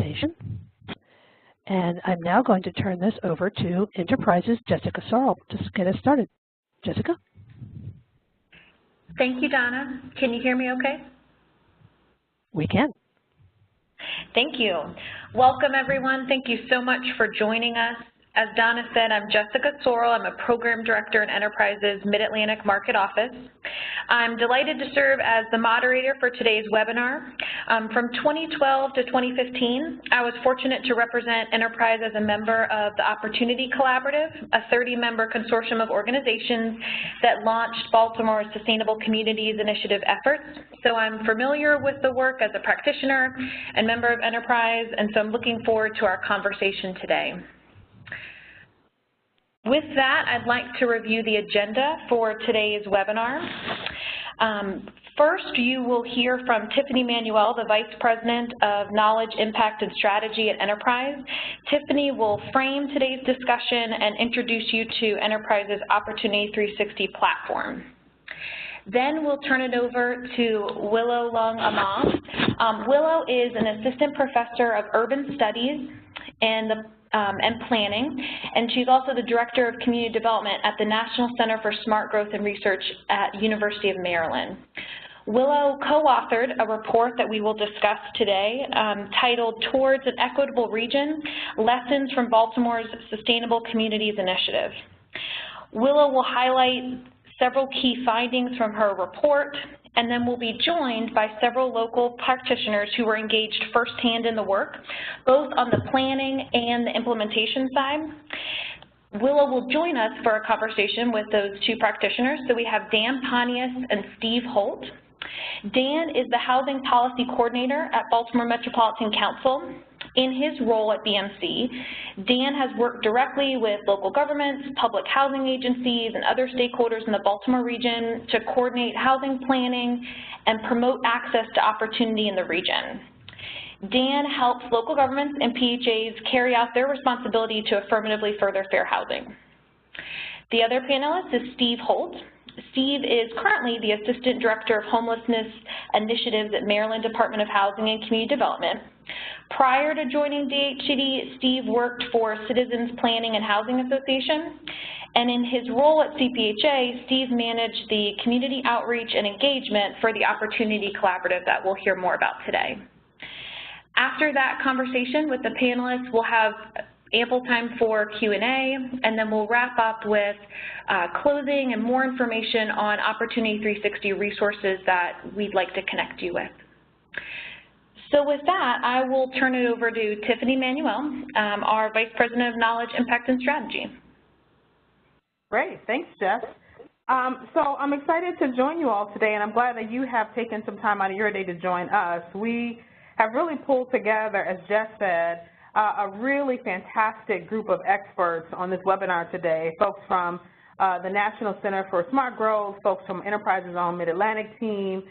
presentation. And I'm now going to turn this over to Enterprise's Jessica Sorrell to get us started. Jessica? Thank you, Donna. Can you hear me okay? We can. Thank you. Welcome, everyone. Thank you so much for joining us. As Donna said, I'm Jessica Sorrell. I'm a Program Director in Enterprise's Mid-Atlantic Market Office. I'm delighted to serve as the moderator for today's webinar. From 2012 to 2015, I was fortunate to represent Enterprise as a member of the Opportunity Collaborative, a 30-member consortium of organizations that launched Baltimore's Sustainable Communities Initiative efforts. So I'm familiar with the work as a practitioner and member of Enterprise, and so I'm looking forward to our conversation today. With that, I'd like to review the agenda for today's webinar. First, you will hear from Tiffany Manuel, the Vice President of Knowledge, Impact, and Strategy at Enterprise. Tiffany will frame today's discussion and introduce you to Enterprise's Opportunity 360 platform. Then we'll turn it over to Willow Lung Amam. Willow is an Assistant Professor of Urban Studies and Planning, and she's also the Director of Community Development at the National Center for Smart Growth and Research at University of Maryland. Willow co-authored a report that we will discuss today titled Towards an Equitable Region, Lessons from Baltimore's Sustainable Communities Initiative. Willow will highlight several key findings from her report, and then we'll be joined by several local practitioners who were engaged firsthand in the work, both on the planning and the implementation side. Willow will join us for a conversation with those two practitioners. So we have Dan Pontius and Steve Holt. Dan is the Housing Policy Coordinator at Baltimore Metropolitan Council. In his role at BMC, Dan has worked directly with local governments, public housing agencies, and other stakeholders in the Baltimore region to coordinate housing planning and promote access to opportunity in the region. Dan helps local governments and PHAs carry out their responsibility to affirmatively further fair housing. The other panelist is Steve Holt. Steve is currently the Assistant Director of Homelessness Initiatives at Maryland Department of Housing and Community Development. Prior to joining DHCD, Steve worked for Citizens Planning and Housing Association, and in his role at CPHA, Steve managed the community outreach and engagement for the Opportunity Collaborative that we'll hear more about today. After that conversation with the panelists, we'll have ample time for Q&A, and then we'll wrap up with closing and more information on Opportunity 360 resources that we'd like to connect you with. So with that, I will turn it over to Tiffany Manuel, our Vice President of Knowledge, Impact, and Strategy. Great, thanks, Jess. So I'm excited to join you all today, and I'm glad that you have taken some time out of your day to join us. We have really pulled together, as Jess said, a really fantastic group of experts on this webinar today, folks from the National Center for Smart Growth, folks from Enterprise's own Mid-Atlantic team,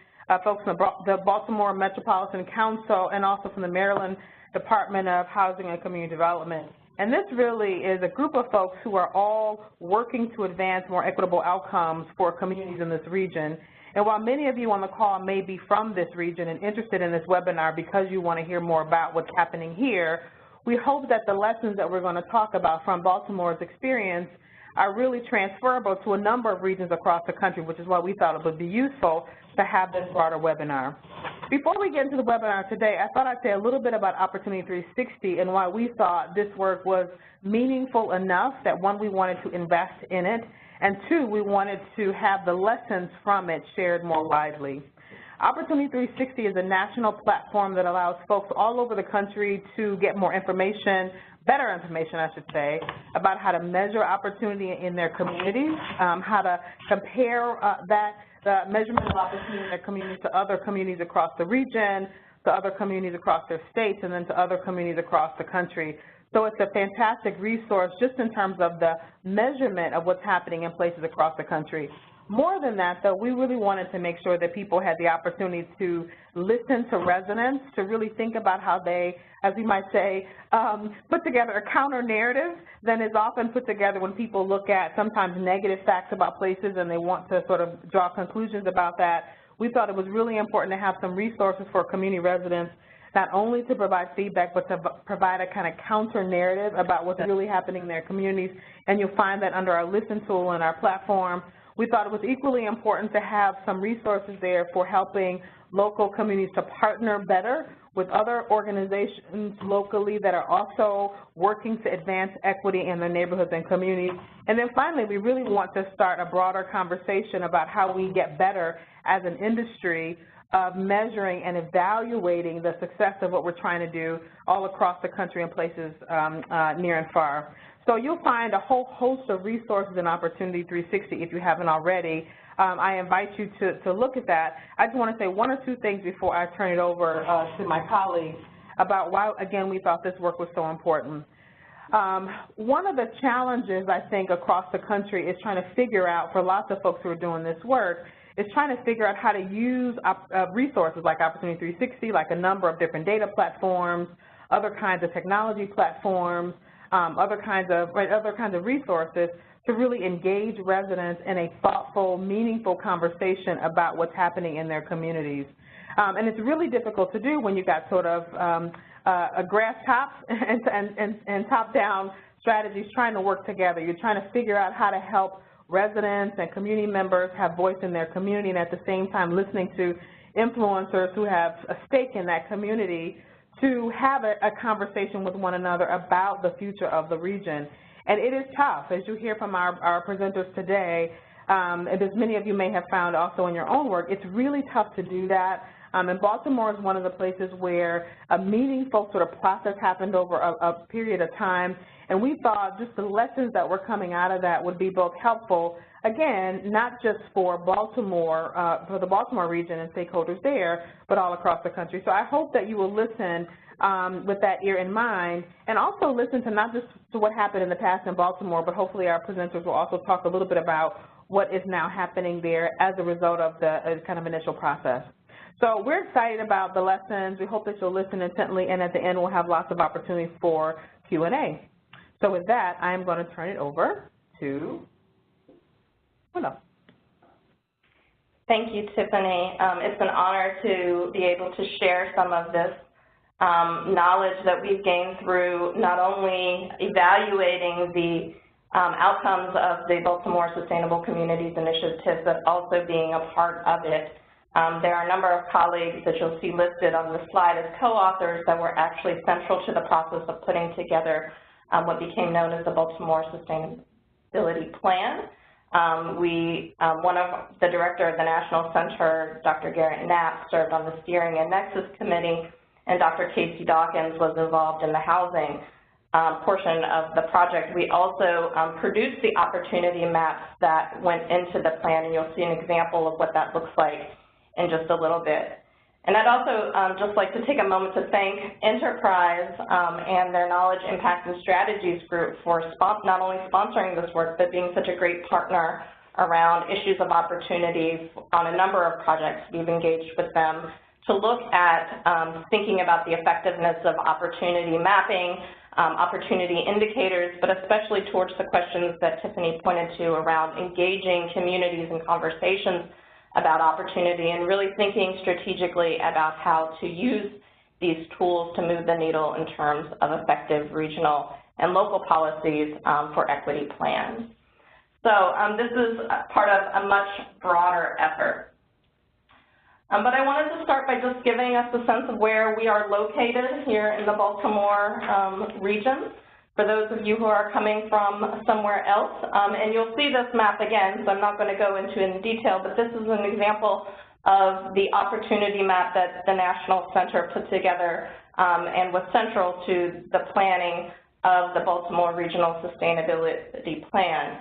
folks from the Baltimore Metropolitan Council, and also from the Maryland Department of Housing and Community Development. And this really is a group of folks who are all working to advance more equitable outcomes for communities in this region. And while many of you on the call may be from this region and interested in this webinar because you want to hear more about what's happening here, we hope that the lessons that we're going to talk about from Baltimore's experience are really transferable to a number of regions across the country, which is why we thought it would be useful to have this broader webinar. Before we get into the webinar today, I thought I'd say a little bit about Opportunity 360 and why we thought this work was meaningful enough that, one, we wanted to invest in it, and two, we wanted to have the lessons from it shared more widely. Opportunity 360 is a national platform that allows folks all over the country to get more information, better information, I should say, about how to measure opportunity in their communities, how to compare the measurement of opportunity in their communities to other communities across the region, to other communities across their states, and then to other communities across the country. So it's a fantastic resource just in terms of the measurement of what's happening in places across the country. More than that, though, we really wanted to make sure that people had the opportunity to listen to residents, to really think about how they, as we might say, put together a counter-narrative than is often put together when people look at sometimes negative facts about places and they want to sort of draw conclusions about that. We thought it was really important to have some resources for community residents not only to provide feedback, but to provide a kind of counter narrative about what's really happening in their communities. And you'll find that under our Listen tool and our platform, we thought it was equally important to have some resources there for helping local communities to partner better with other organizations locally that are also working to advance equity in their neighborhoods and communities. And then finally, we really want to start a broader conversation about how we get better as an industry of measuring and evaluating the success of what we're trying to do all across the country in places near and far. So you'll find a whole host of resources in Opportunity 360 if you haven't already. I invite you to look at that. I just want to say one or two things before I turn it over to my colleagues about why, again, we thought this work was so important. One of the challenges, I think, across the country is trying to figure out, for lots of folks who are doing this work, is trying to figure out how to use resources like Opportunity 360, like a number of different data platforms, other kinds of technology platforms, other kinds of resources to really engage residents in a thoughtful, meaningful conversation about what's happening in their communities. And it's really difficult to do when you've got sort of a grass top and top-down strategies trying to work together. You're trying to figure out how to help residents and community members have voice in their community, and at the same time listening to influencers who have a stake in that community to have a conversation with one another about the future of the region. And it is tough, as you hear from our presenters today, and as many of you may have found also in your own work, it's really tough to do that. And Baltimore is one of the places where a meaningful sort of process happened over a period of time, and we thought just the lessons that were coming out of that would be both helpful, again, not just for Baltimore, for the Baltimore region and stakeholders there, but all across the country. So I hope that you will listen with that ear in mind, and also listen to not just to what happened in the past in Baltimore, but hopefully our presenters will also talk a little bit about what is now happening there as a result of the kind of initial process. So we're excited about the lessons. We hope that you'll listen intently, and at the end we'll have lots of opportunities for Q&A. So with that, I am going to turn it over to Willa. Thank you, Tiffany. It's an honor to be able to share some of this knowledge that we've gained through not only evaluating the outcomes of the Baltimore Sustainable Communities Initiative, but also being a part of it. There are a number of colleagues that you'll see listed on the slide as co-authors that were actually central to the process of putting together what became known as the Baltimore Sustainability Plan. One of the director of the National Center, Dr. Garrett Knapp, served on the Steering and Nexus Committee, and Dr. Casey Dawkins was involved in the housing portion of the project. We also produced the opportunity maps that went into the plan, and you'll see an example of what that looks like in just a little bit. And I'd also just like to take a moment to thank Enterprise and their Knowledge, Impact, and Strategies group for not only sponsoring this work, but being such a great partner around issues of opportunity on a number of projects. We've engaged with them to look at thinking about the effectiveness of opportunity mapping, opportunity indicators, but especially towards the questions that Tiffany pointed to around engaging communities in conversations about opportunity and really thinking strategically about how to use these tools to move the needle in terms of effective regional and local policies for equity plans. So this is part of a much broader effort. But I wanted to start by just giving us a sense of where we are located here in the Baltimore region, for those of you who are coming from somewhere else. And you'll see this map again, so I'm not going to go into it in detail, but this is an example of the opportunity map that the National Center put together and was central to the planning of the Baltimore Regional Sustainability Plan.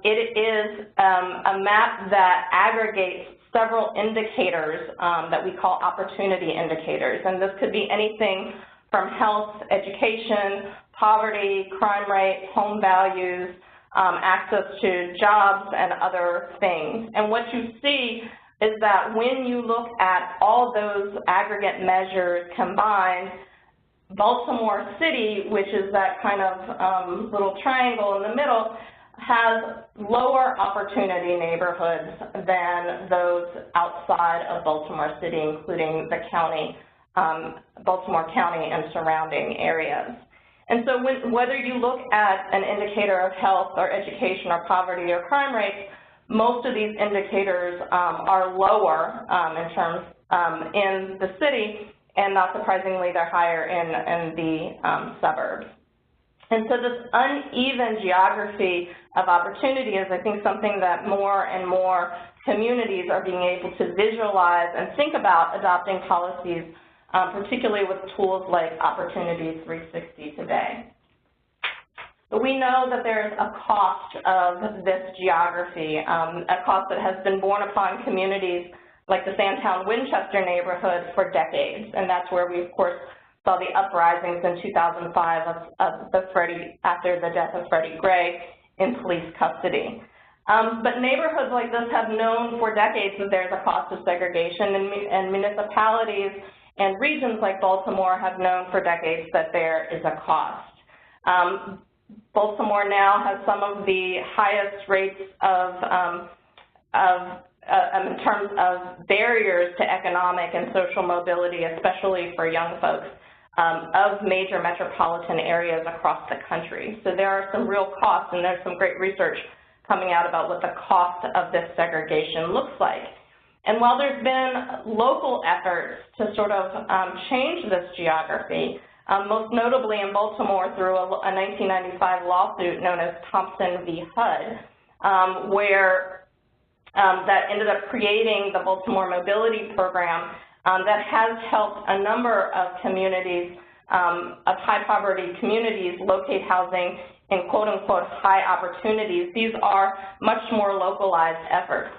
It is a map that aggregates several indicators that we call opportunity indicators, and this could be anything from health, education, poverty, crime rate, home values, access to jobs, and other things. And what you see is that when you look at all those aggregate measures combined, Baltimore City, which is that kind of little triangle in the middle, has lower opportunity neighborhoods than those outside of Baltimore City, including the county Baltimore County and surrounding areas. And so whether you look at an indicator of health or education or poverty or crime rates, most of these indicators are lower in terms in the city, and not surprisingly, they're higher in the suburbs. And so this uneven geography of opportunity is, I think, something that more and more communities are being able to visualize and think about adopting policies, particularly with tools like Opportunity 360 today. But we know that there's a cost of this geography, a cost that has been borne upon communities like the Sandtown-Winchester neighborhood for decades, and that's where we, of course, saw the uprisings in 2005 after the death of Freddie Gray in police custody. But neighborhoods like this have known for decades that there's a cost of segregation, and municipalities and regions like Baltimore have known for decades that there is a cost. Baltimore now has some of the highest rates in terms of barriers to economic and social mobility, especially for young folks, of major metropolitan areas across the country. So there are some real costs, and there's some great research coming out about what the cost of this segregation looks like. And while there's been local efforts to sort of change this geography, most notably in Baltimore through a 1995 lawsuit known as Thompson v. HUD, where that ended up creating the Baltimore Mobility Program that has helped a number of communities, of high poverty communities, locate housing in quote-unquote high opportunities. These are much more localized efforts.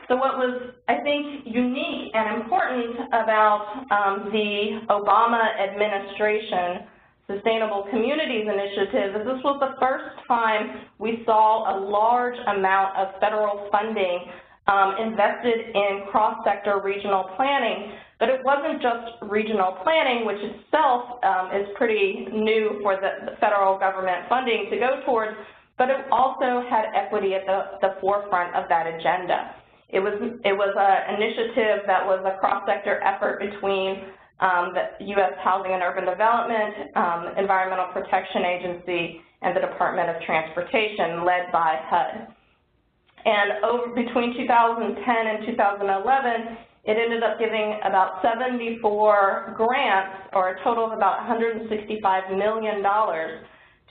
So what was, I think, unique and important about the Obama administration Sustainable Communities Initiative is this was the first time we saw a large amount of federal funding invested in cross-sector regional planning. But it wasn't just regional planning, which itself is pretty new for the federal government funding to go towards, but it also had equity at the forefront of that agenda. It was an initiative that was a cross-sector effort between the U.S. Housing and Urban Development, Environmental Protection Agency, and the Department of Transportation, led by HUD. And between 2010 and 2011, it ended up giving about 74 grants, or a total of about $165 million,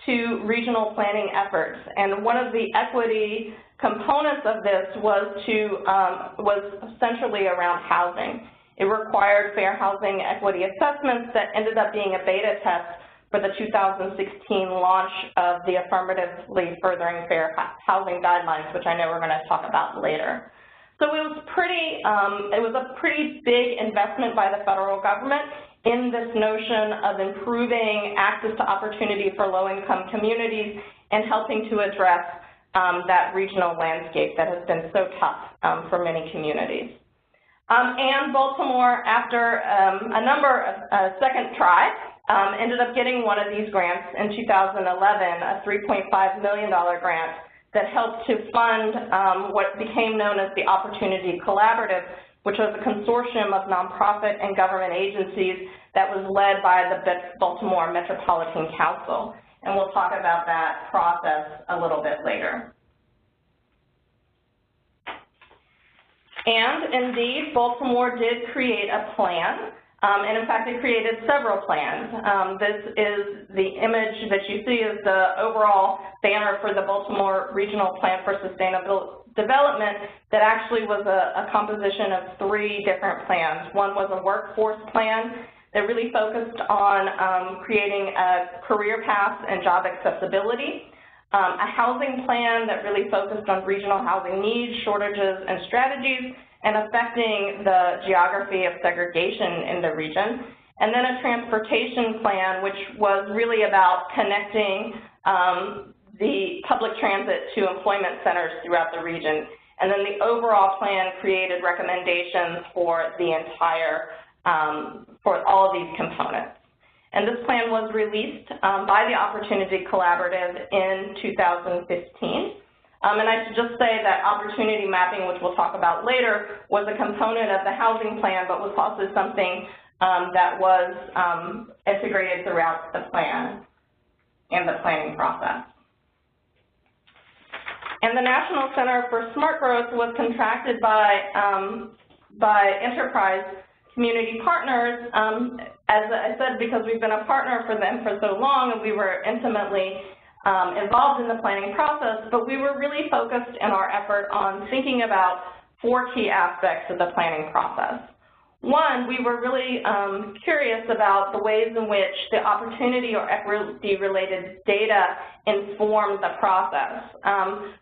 to regional planning efforts. And one of the equity components of this was centrally around housing. It required fair housing equity assessments that ended up being a beta test for the 2016 launch of the Affirmatively Furthering Fair Housing Guidelines, which I know we're going to talk about later. So it was a pretty big investment by the federal government in this notion of improving access to opportunity for low-income communities and helping to address that regional landscape that has been so tough for many communities. And Baltimore, after a second try, ended up getting one of these grants in 2011, a $3.5 million grant that helped to fund what became known as the Opportunity Collaborative, which was a consortium of nonprofit and government agencies that was led by the Baltimore Metropolitan Council. And we'll talk about that process a little bit later. And indeed, Baltimore did create a plan, and in fact, it created several plans. This is the image that you see is the overall banner for the Baltimore Regional Plan for Sustainable Development that actually was a composition of 3 different plans. One was a workforce plan that really focused on creating a career path and job accessibility, a housing plan that really focused on regional housing needs, shortages, and strategies, and affecting the geography of segregation in the region, and then a transportation plan, which was really about connecting the public transit to employment centers throughout the region. And then the overall plan created recommendations for the entire, for all of these components. And this plan was released by the Opportunity Collaborative in 2015. And I should just say that opportunity mapping, which we'll talk about later, was a component of the housing plan, but was also something that was integrated throughout the plan and the planning process. And the National Center for Smart Growth was contracted by enterprise community partners, as I said, because we've been a partner for them for so long and we were intimately involved in the planning process, but we were really focused in our effort on thinking about 4 key aspects of the planning process. One, we were really curious about the ways in which the opportunity or equity-related data informed the process.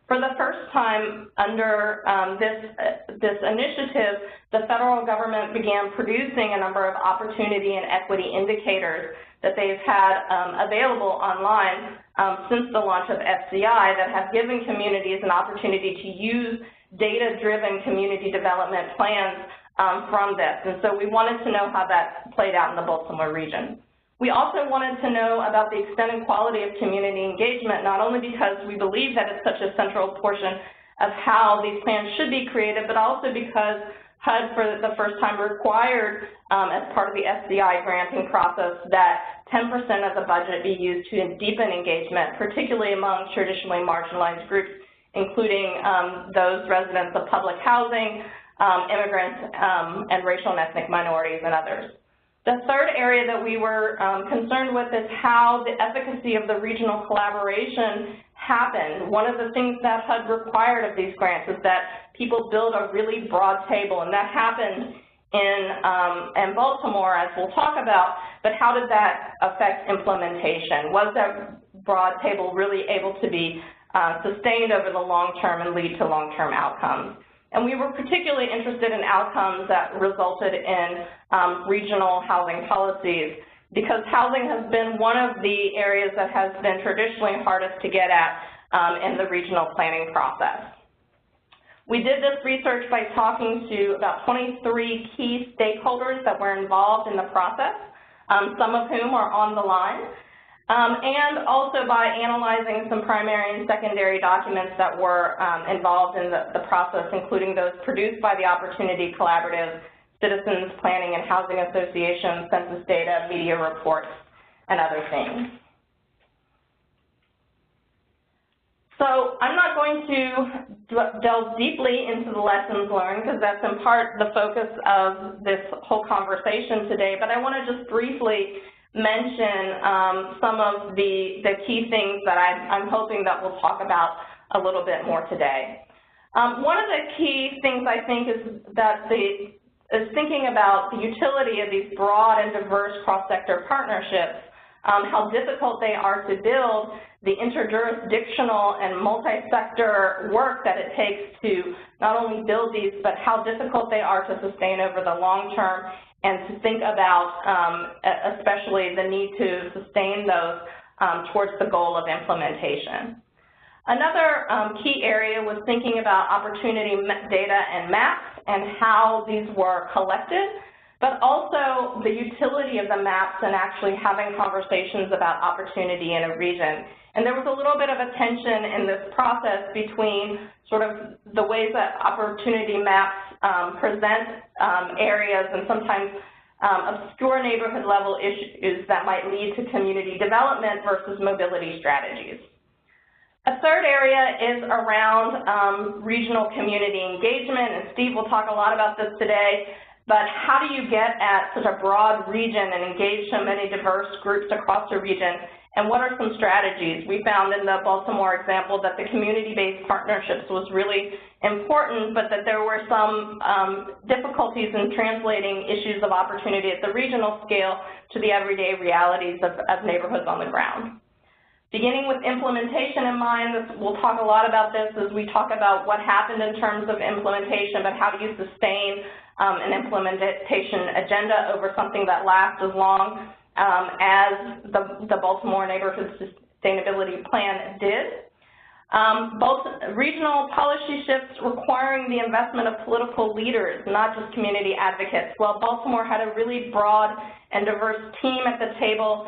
For the first time under this initiative, the federal government began producing a number of opportunity and equity indicators that they've had available online since the launch of FCI that have given communities an opportunity to use data-driven community development plans from this. And so we wanted to know how that played out in the Baltimore region. We also wanted to know about the extent and quality of community engagement, not only because we believe that it's such a central portion of how these plans should be created, but also because HUD, for the first time, required, as part of the FCI granting process, that 10% of the budget be used to deepen engagement, particularly among traditionally marginalized groups, including those residents of public housing, immigrants, and racial and ethnic minorities, and others. The third area that we were concerned with is how the efficacy of the regional collaboration happened. One of the things that HUD required of these grants is that people build a really broad table, and that happened in Baltimore, as we'll talk about, but how did that affect implementation? Was that broad table really able to be sustained over the long term and lead to long-term outcomes? And we were particularly interested in outcomes that resulted in regional housing policies, because housing has been one of the areas that has been traditionally hardest to get at in the regional planning process. We did this research by talking to about 23 key stakeholders that were involved in the process, some of whom are on the line, and also by analyzing some primary and secondary documents that were involved in the process, including those produced by the Opportunity Collaborative, Citizens Planning and Housing Association, census data, media reports, and other things. So I'm not going to delve deeply into the lessons learned, because that's in part the focus of this whole conversation today, but I want to just briefly mention some of the key things that I'm hoping that we'll talk about a little bit more today. One of the key things I think is thinking about the utility of these broad and diverse cross-sector partnerships, how difficult they are to build, the interjurisdictional and multi-sector work that it takes to not only build these, but how difficult they are to sustain over the long term, and to think about especially the need to sustain those towards the goal of implementation. Another key area was thinking about opportunity data and maps and how these were collected, but also the utility of the maps and actually having conversations about opportunity in a region. And there was a little bit of a tension in this process between sort of the ways that opportunity maps present areas and sometimes obscure neighborhood level issues that might lead to community development versus mobility strategies. A third area is around regional community engagement, and Steve will talk a lot about this today, but how do you get at such a broad region and engage so many diverse groups across the region, and what are some strategies? We found in the Baltimore example that the community-based partnerships was really important, but that there were some difficulties in translating issues of opportunity at the regional scale to the everyday realities of neighborhoods on the ground. Beginning with implementation in mind, we'll talk a lot about this as we talk about what happened in terms of implementation, but how do you sustain an implementation agenda over something that lasts as long as the Baltimore Neighborhood Sustainability Plan did. Both regional policy shifts requiring the investment of political leaders, not just community advocates. While Baltimore had a really broad and diverse team at the table,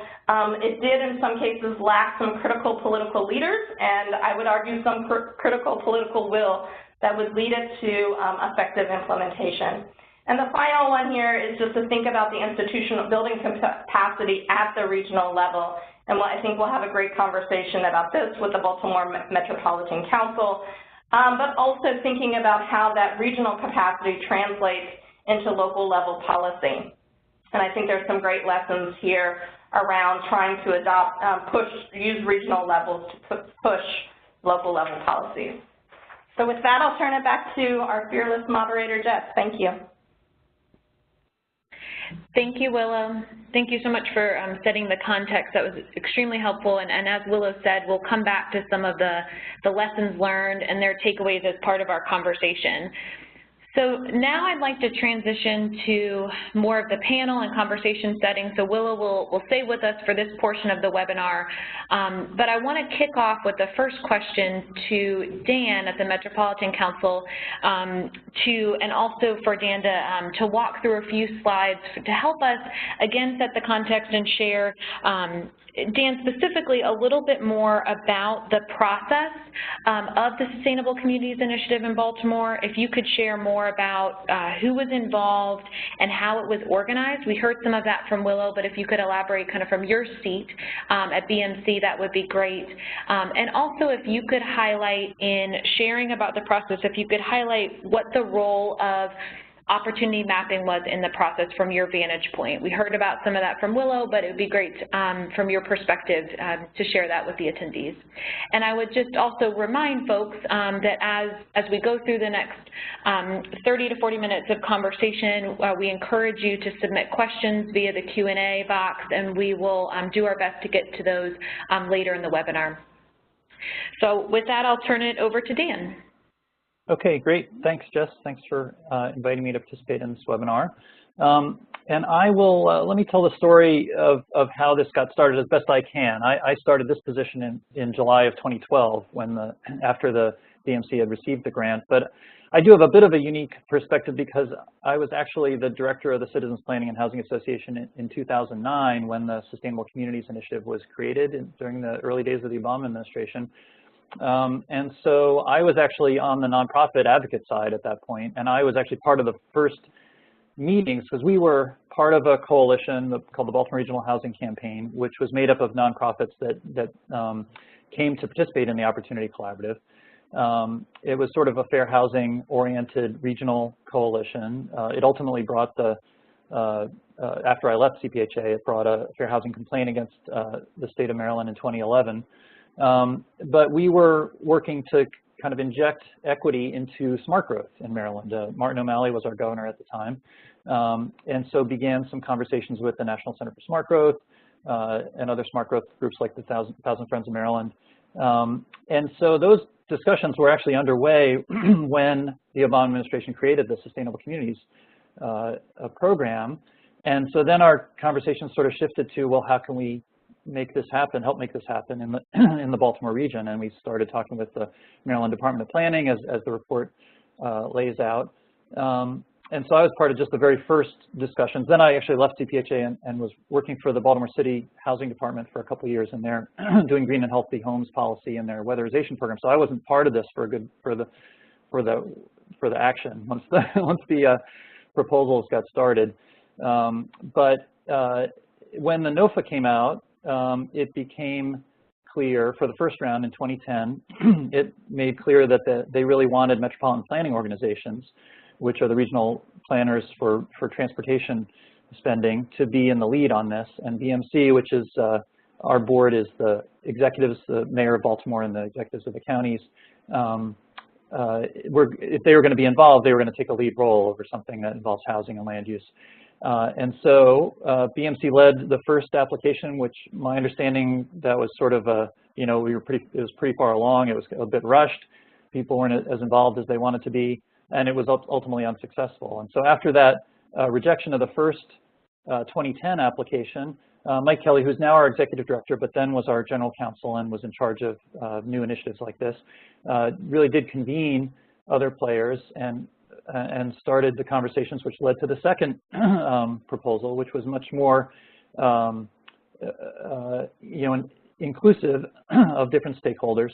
it did in some cases lack some critical political leaders, and I would argue some critical political will that would lead it to effective implementation. And the final one here is just to think about the institutional building capacity at the regional level. And I think we'll have a great conversation about this with the Baltimore Metropolitan Council, but also thinking about how that regional capacity translates into local level policy. And I think there's some great lessons here around trying to adopt, use regional levels to push local level policies. So with that, I'll turn it back to our fearless moderator, Jess. Thank you. Thank you, Willow. Thank you so much for setting the context. That was extremely helpful. And as Willow said, we'll come back to some of the lessons learned and their takeaways as part of our conversation. So now I'd like to transition to more of the panel and conversation setting. So Willow will stay with us for this portion of the webinar. But I want to kick off with the first question to Dan at the Metropolitan Council, and also for Dan to walk through a few slides to help us, again, set the context and share, Dan, specifically a little bit more about the process of the Sustainable Communities Initiative in Baltimore. If you could share more about who was involved and how it was organized. We heard some of that from Willow, but if you could elaborate kind of from your seat at BMC, that would be great. And also if you could highlight in sharing about the process, if you could highlight what the role of opportunity mapping was in the process from your vantage point. We heard about some of that from Willow, but it would be great from your perspective to share that with the attendees. And I would just also remind folks that as we go through the next 30 to 40 minutes of conversation, we encourage you to submit questions via the Q&A box, and we will do our best to get to those later in the webinar. So with that, I'll turn it over to Dan. Okay, great. Thanks, Jess. Thanks for inviting me to participate in this webinar. And I will, let me tell the story of how this got started as best I can. I started this position in July of 2012 after the BMC had received the grant. But I do have a bit of a unique perspective because I was actually the director of the Citizens Planning and Housing Association in 2009 when the Sustainable Communities Initiative was created during the early days of the Obama administration. And so I was actually on the nonprofit advocate side at that point, and I was actually part of the first meetings because we were part of a coalition called the Baltimore Regional Housing Campaign, which was made up of nonprofits that came to participate in the Opportunity Collaborative. It was sort of a fair housing oriented regional coalition. It ultimately brought after I left CPHA, it brought a fair housing complaint against the state of Maryland in 2011. But we were working to kind of inject equity into smart growth in Maryland. Martin O'Malley was our governor at the time. And so began some conversations with the National Center for Smart Growth and other smart growth groups like the Thousand Friends of Maryland. And so those discussions were actually underway when the Obama administration created the Sustainable Communities program. And so then our conversation sort of shifted to, well, how can we make this happen, help make this happen in the Baltimore region? And we started talking with the Maryland Department of Planning as the report lays out. And so I was part of just the very first discussions. Then I actually left CPHA and was working for the Baltimore City Housing Department for a couple of years, and they're doing green and healthy homes policy in their weatherization program. So I wasn't part of this for the action once the proposals got started. But when the NOFA came out, it became clear for the first round in 2010, it made clear that they really wanted metropolitan planning organizations, which are the regional planners for transportation spending, to be in the lead on this. And BMC, which is our board, is the executives, the mayor of Baltimore and the executives of the counties. If they were going to be involved, they were going to take a lead role over something that involves housing and land use. And so BMC led the first application, which my understanding that was sort of it was pretty far along. It was a bit rushed. People weren't as involved as they wanted to be, and it was ultimately unsuccessful. And so after that rejection of the first 2010 application, Mike Kelly, who's now our executive director, but then was our general counsel and was in charge of new initiatives like this, really did convene other players and started the conversations which led to the second proposal, which was much more inclusive of different stakeholders,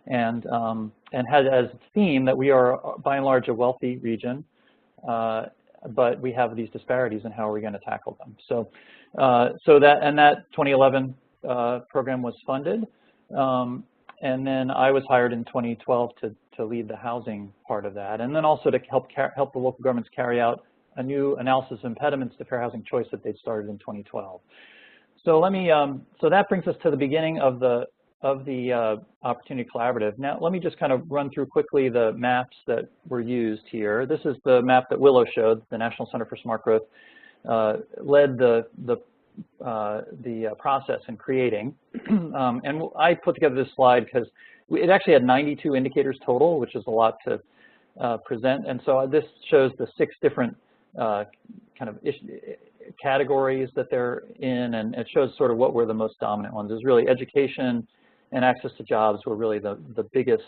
and had as its theme that we are by and large a wealthy region, but we have these disparities, and how are we going to tackle them? So, that 2011 program was funded, and then I was hired in 2012 to lead the housing part of that, and then also to help the local governments carry out a new analysis of impediments to fair housing choice that they'd started in 2012. So so that brings us to the beginning of the Opportunity Collaborative. Now, let me just kind of run through quickly the maps that were used here. This is the map that Willow showed. The National Center for Smart Growth led the process in creating. And I put together this slide because it actually had 92 indicators total, which is a lot to present. And so this shows the 6 different kind of categories that they're in, and it shows sort of what were the most dominant ones. It was really education and access to jobs were really the biggest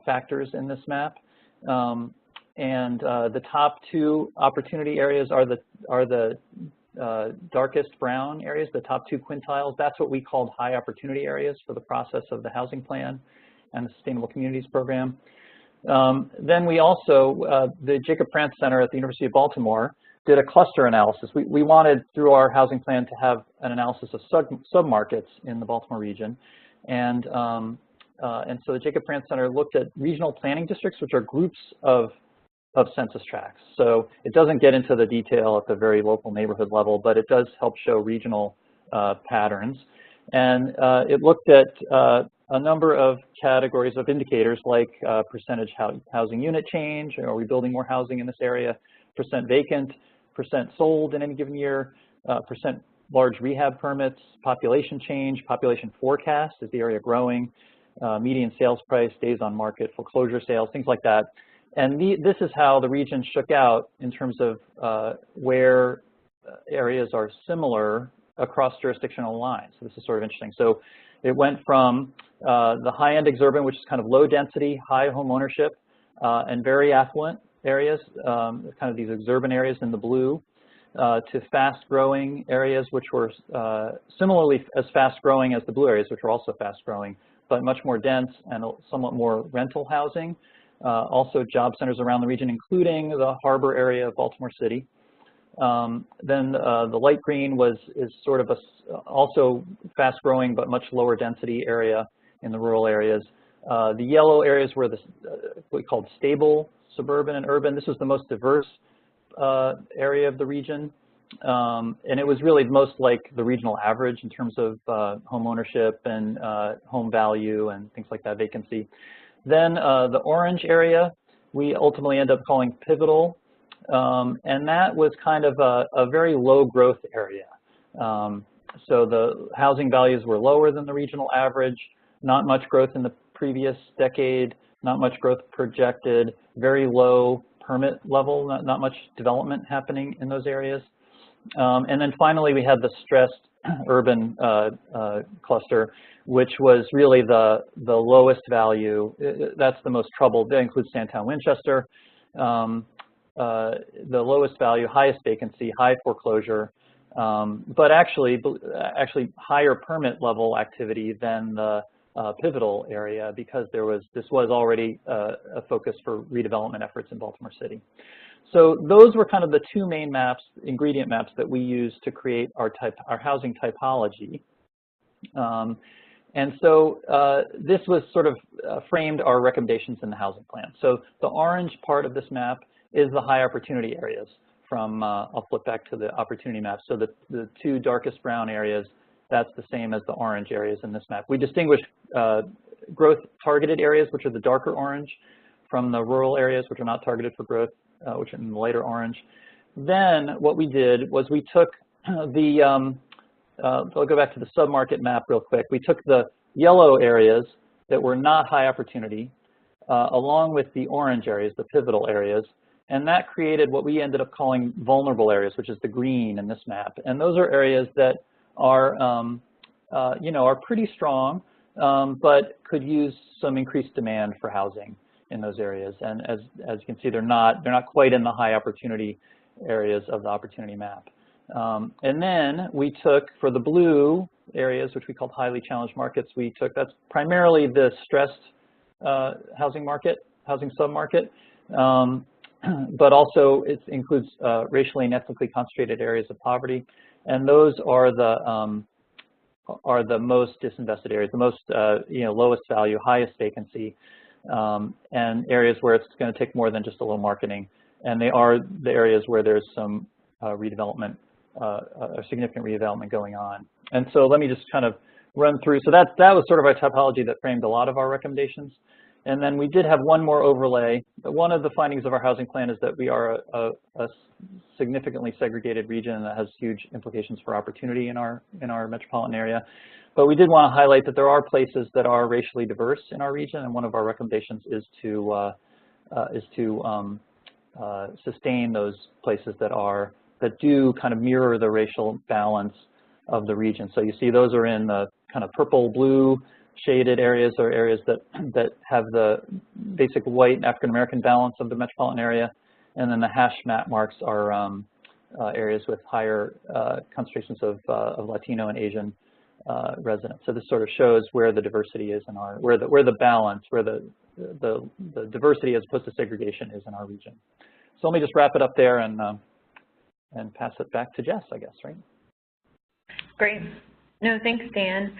factors in this map. The top 2 opportunity areas are the darkest brown areas, the top 2 quintiles. That's what we called high opportunity areas for the process of the housing plan and the Sustainable Communities Program. Then we also, the Jacob Frantz Center at the University of Baltimore did a cluster analysis. We wanted, through our housing plan, to have an analysis of submarkets in the Baltimore region. And so the Jacob Frantz Center looked at regional planning districts, which are groups of census tracts. So it doesn't get into the detail at the very local neighborhood level, but it does help show regional patterns. And it looked at a number of categories of indicators like percentage housing unit change, are we building more housing in this area, percent vacant, percent sold in any given year, percent large rehab permits, population change, population forecast, is the area growing, median sales price, days on market, foreclosure sales, things like that. And this is how the region shook out in terms of where areas are similar across jurisdictional lines. So this is sort of interesting. So it went from the high-end exurban, which is kind of low density, high home ownership, and very affluent areas, kind of these exurban areas in the blue, to fast-growing areas, which were similarly as fast-growing as the blue areas, which were also fast-growing, but much more dense and somewhat more rental housing. Also job centers around the region, including the harbor area of Baltimore City. Then the light green is sort of also fast-growing but much lower density area in the rural areas. The yellow areas were what we called stable, suburban, and urban. This was the most diverse area of the region, and it was really most like the regional average in terms of home ownership and home value and things like that, vacancy. Then the orange area we ultimately end up calling pivotal, and that was kind of a very low growth area. So the housing values were lower than the regional average, not much growth in the previous decade, not much growth projected, very low permit level, not much development happening in those areas. And then finally we had the stressed urban cluster, which was really the lowest value. That's the most troubled. That includes Sandtown, Winchester. The lowest value, highest vacancy, high foreclosure, but actually higher permit level activity than the pivotal area, because this was already a focus for redevelopment efforts in Baltimore City. So those were kind of the 2 main maps, ingredient maps, that we used to create our housing typology. And so this was sort of framed our recommendations in the housing plan. So the orange part of this map is the high opportunity areas from, I'll flip back to the opportunity map. So the 2 darkest brown areas, that's the same as the orange areas in this map. We distinguish growth targeted areas, which are the darker orange, from the rural areas, which are not targeted for growth, which are in the lighter orange. Then what we did was we took the, I'll go back to the submarket map real quick. We took the yellow areas that were not high opportunity, along with the orange areas, the pivotal areas, and that created what we ended up calling vulnerable areas, which is the green in this map. And those are areas that are, are pretty strong, but could use some increased demand for housing in those areas. And as you can see, they're not quite in the high opportunity areas of the opportunity map. And then we took, for the blue areas, which we called highly challenged markets, that's primarily the stressed housing submarket. but also it includes racially and ethnically concentrated areas of poverty, and those are the most disinvested areas, the most lowest value, highest vacancy, and areas where it's going to take more than just a little marketing. And they are the areas where there's some redevelopment, a significant redevelopment going on. And so let me just kind of run through. So that was sort of our typology that framed a lot of our recommendations. And then we did have one more overlay. One of the findings of our housing plan is that we are a significantly segregated region, and that has huge implications for opportunity in our metropolitan area. But we did want to highlight that there are places that are racially diverse in our region, and one of our recommendations is to sustain those places that do kind of mirror the racial balance of the region. So you see those are in the kind of purple, blue shaded areas, or areas that have the basic white and African-American balance of the metropolitan area. And then the hash map marks are areas with higher concentrations of Latino and Asian residents. So this sort of shows where the diversity is in where the balance, where the diversity as opposed to segregation is in our region. So let me just wrap it up there and pass it back to Jess, I guess, right? Great. No, thanks, Dan.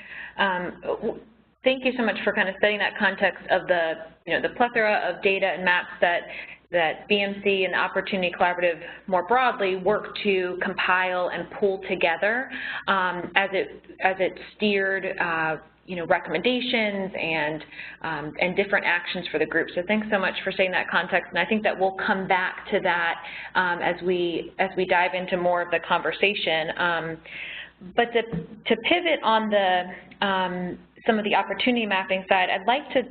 Thank you so much for kind of setting that context of the plethora of data and maps that BMC and Opportunity Collaborative more broadly work to compile and pull together as it steered recommendations and different actions for the group. So thanks so much for saying that context, and I think that we'll come back to that as we dive into more of the conversation. But to pivot on the some of the opportunity mapping side, I'd like to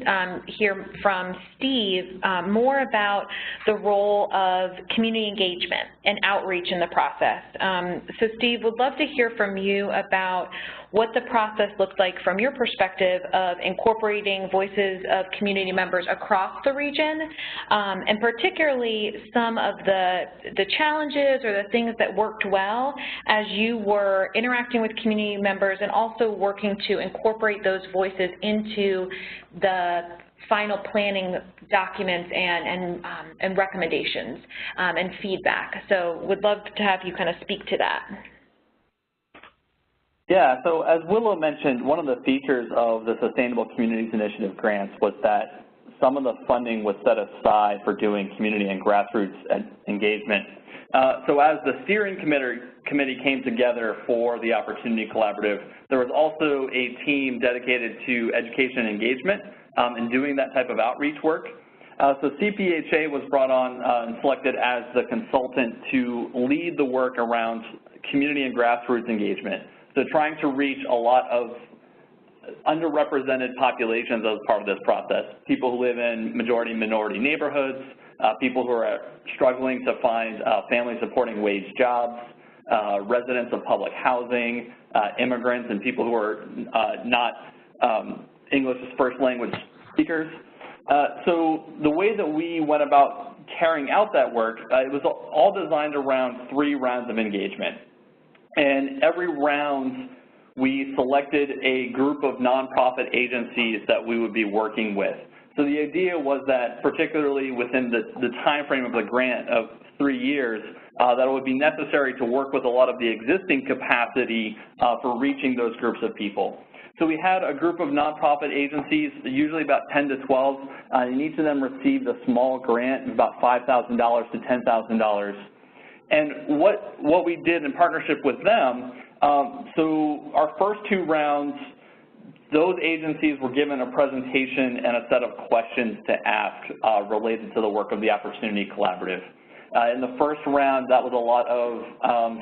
hear from Steve more about the role of community engagement and outreach in the process. So Steve, would love to hear from you about what the process looks like from your perspective of incorporating voices of community members across the region, and particularly some of the challenges or the things that worked well as you were interacting with community members and also working to incorporate those voices into the final planning documents and recommendations and feedback. So would love to have you kind of speak to that. Yeah, so as Willow mentioned, one of the features of the Sustainable Communities Initiative grants was that some of the funding was set aside for doing community and grassroots engagement. So as the steering committee came together for the Opportunity Collaborative, there was also a team dedicated to education and engagement in doing that type of outreach work. So CPHA was brought on and selected as the consultant to lead the work around community and grassroots engagement. So trying to reach a lot of underrepresented populations as part of this process, people who live in majority-minority neighborhoods, people who are struggling to find family-supporting wage jobs, residents of public housing, immigrants, and people who are not English as first language speakers. So the way that we went about carrying out that work, it was all designed around 3 rounds of engagement. And every round, we selected a group of nonprofit agencies that we would be working with. So the idea was that, particularly within the time frame of the grant of 3 years, that it would be necessary to work with a lot of the existing capacity for reaching those groups of people. So we had a group of nonprofit agencies, usually about 10 to 12, and each of them received a small grant of about $5,000 to $10,000. And what we did in partnership with them, so our first 2 rounds, those agencies were given a presentation and a set of questions to ask related to the work of the Opportunity Collaborative. In the first round, that was a lot of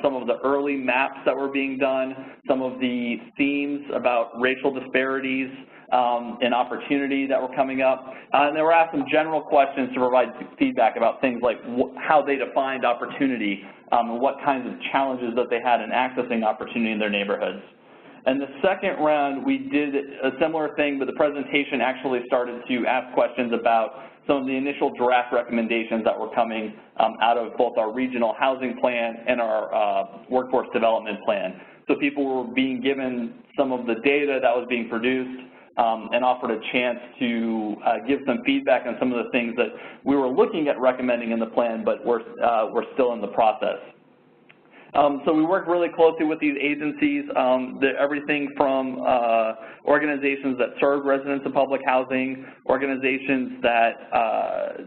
some of the early maps that were being done, some of the themes about racial disparities and opportunity that were coming up. And they were asked some general questions to provide feedback about things like how they defined opportunity and what kinds of challenges that they had in accessing opportunity in their neighborhoods. And the second round, we did a similar thing, but the presentation actually started to ask questions about some of the initial draft recommendations that were coming out of both our regional housing plan and our workforce development plan. So people were being given some of the data that was being produced, and offered a chance to give some feedback on some of the things that we were looking at recommending in the plan, but we're still in the process. So we work really closely with these agencies, everything from organizations that serve residents of public housing, organizations that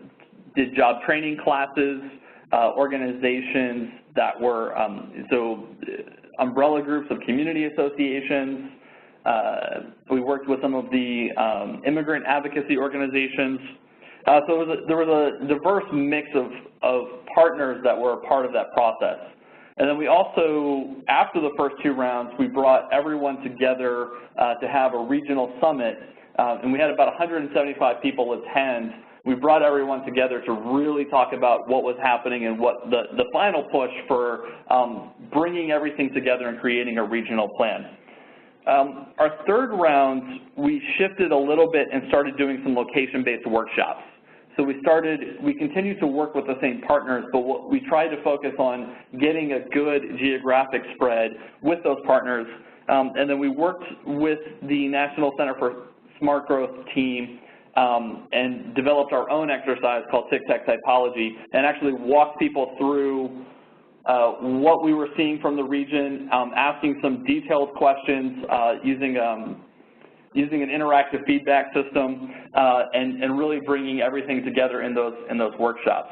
did job training classes, organizations that were, umbrella groups of community associations. We worked with some of the immigrant advocacy organizations. So there was a diverse mix of partners that were a part of that process. And then we also, after the first 2 rounds, we brought everyone together to have a regional summit, and we had about 175 people attend. We brought everyone together to really talk about what was happening and what the final push for bringing everything together and creating a regional plan. Our third round, we shifted a little bit and started doing some location-based workshops. So we continued to work with the same partners, but we tried to focus on getting a good geographic spread with those partners. And then we worked with the National Center for Smart Growth team and developed our own exercise called Tic-Tac Typology, and actually walked people through what we were seeing from the region, asking some detailed questions, using an interactive feedback system, and really bringing everything together in those workshops.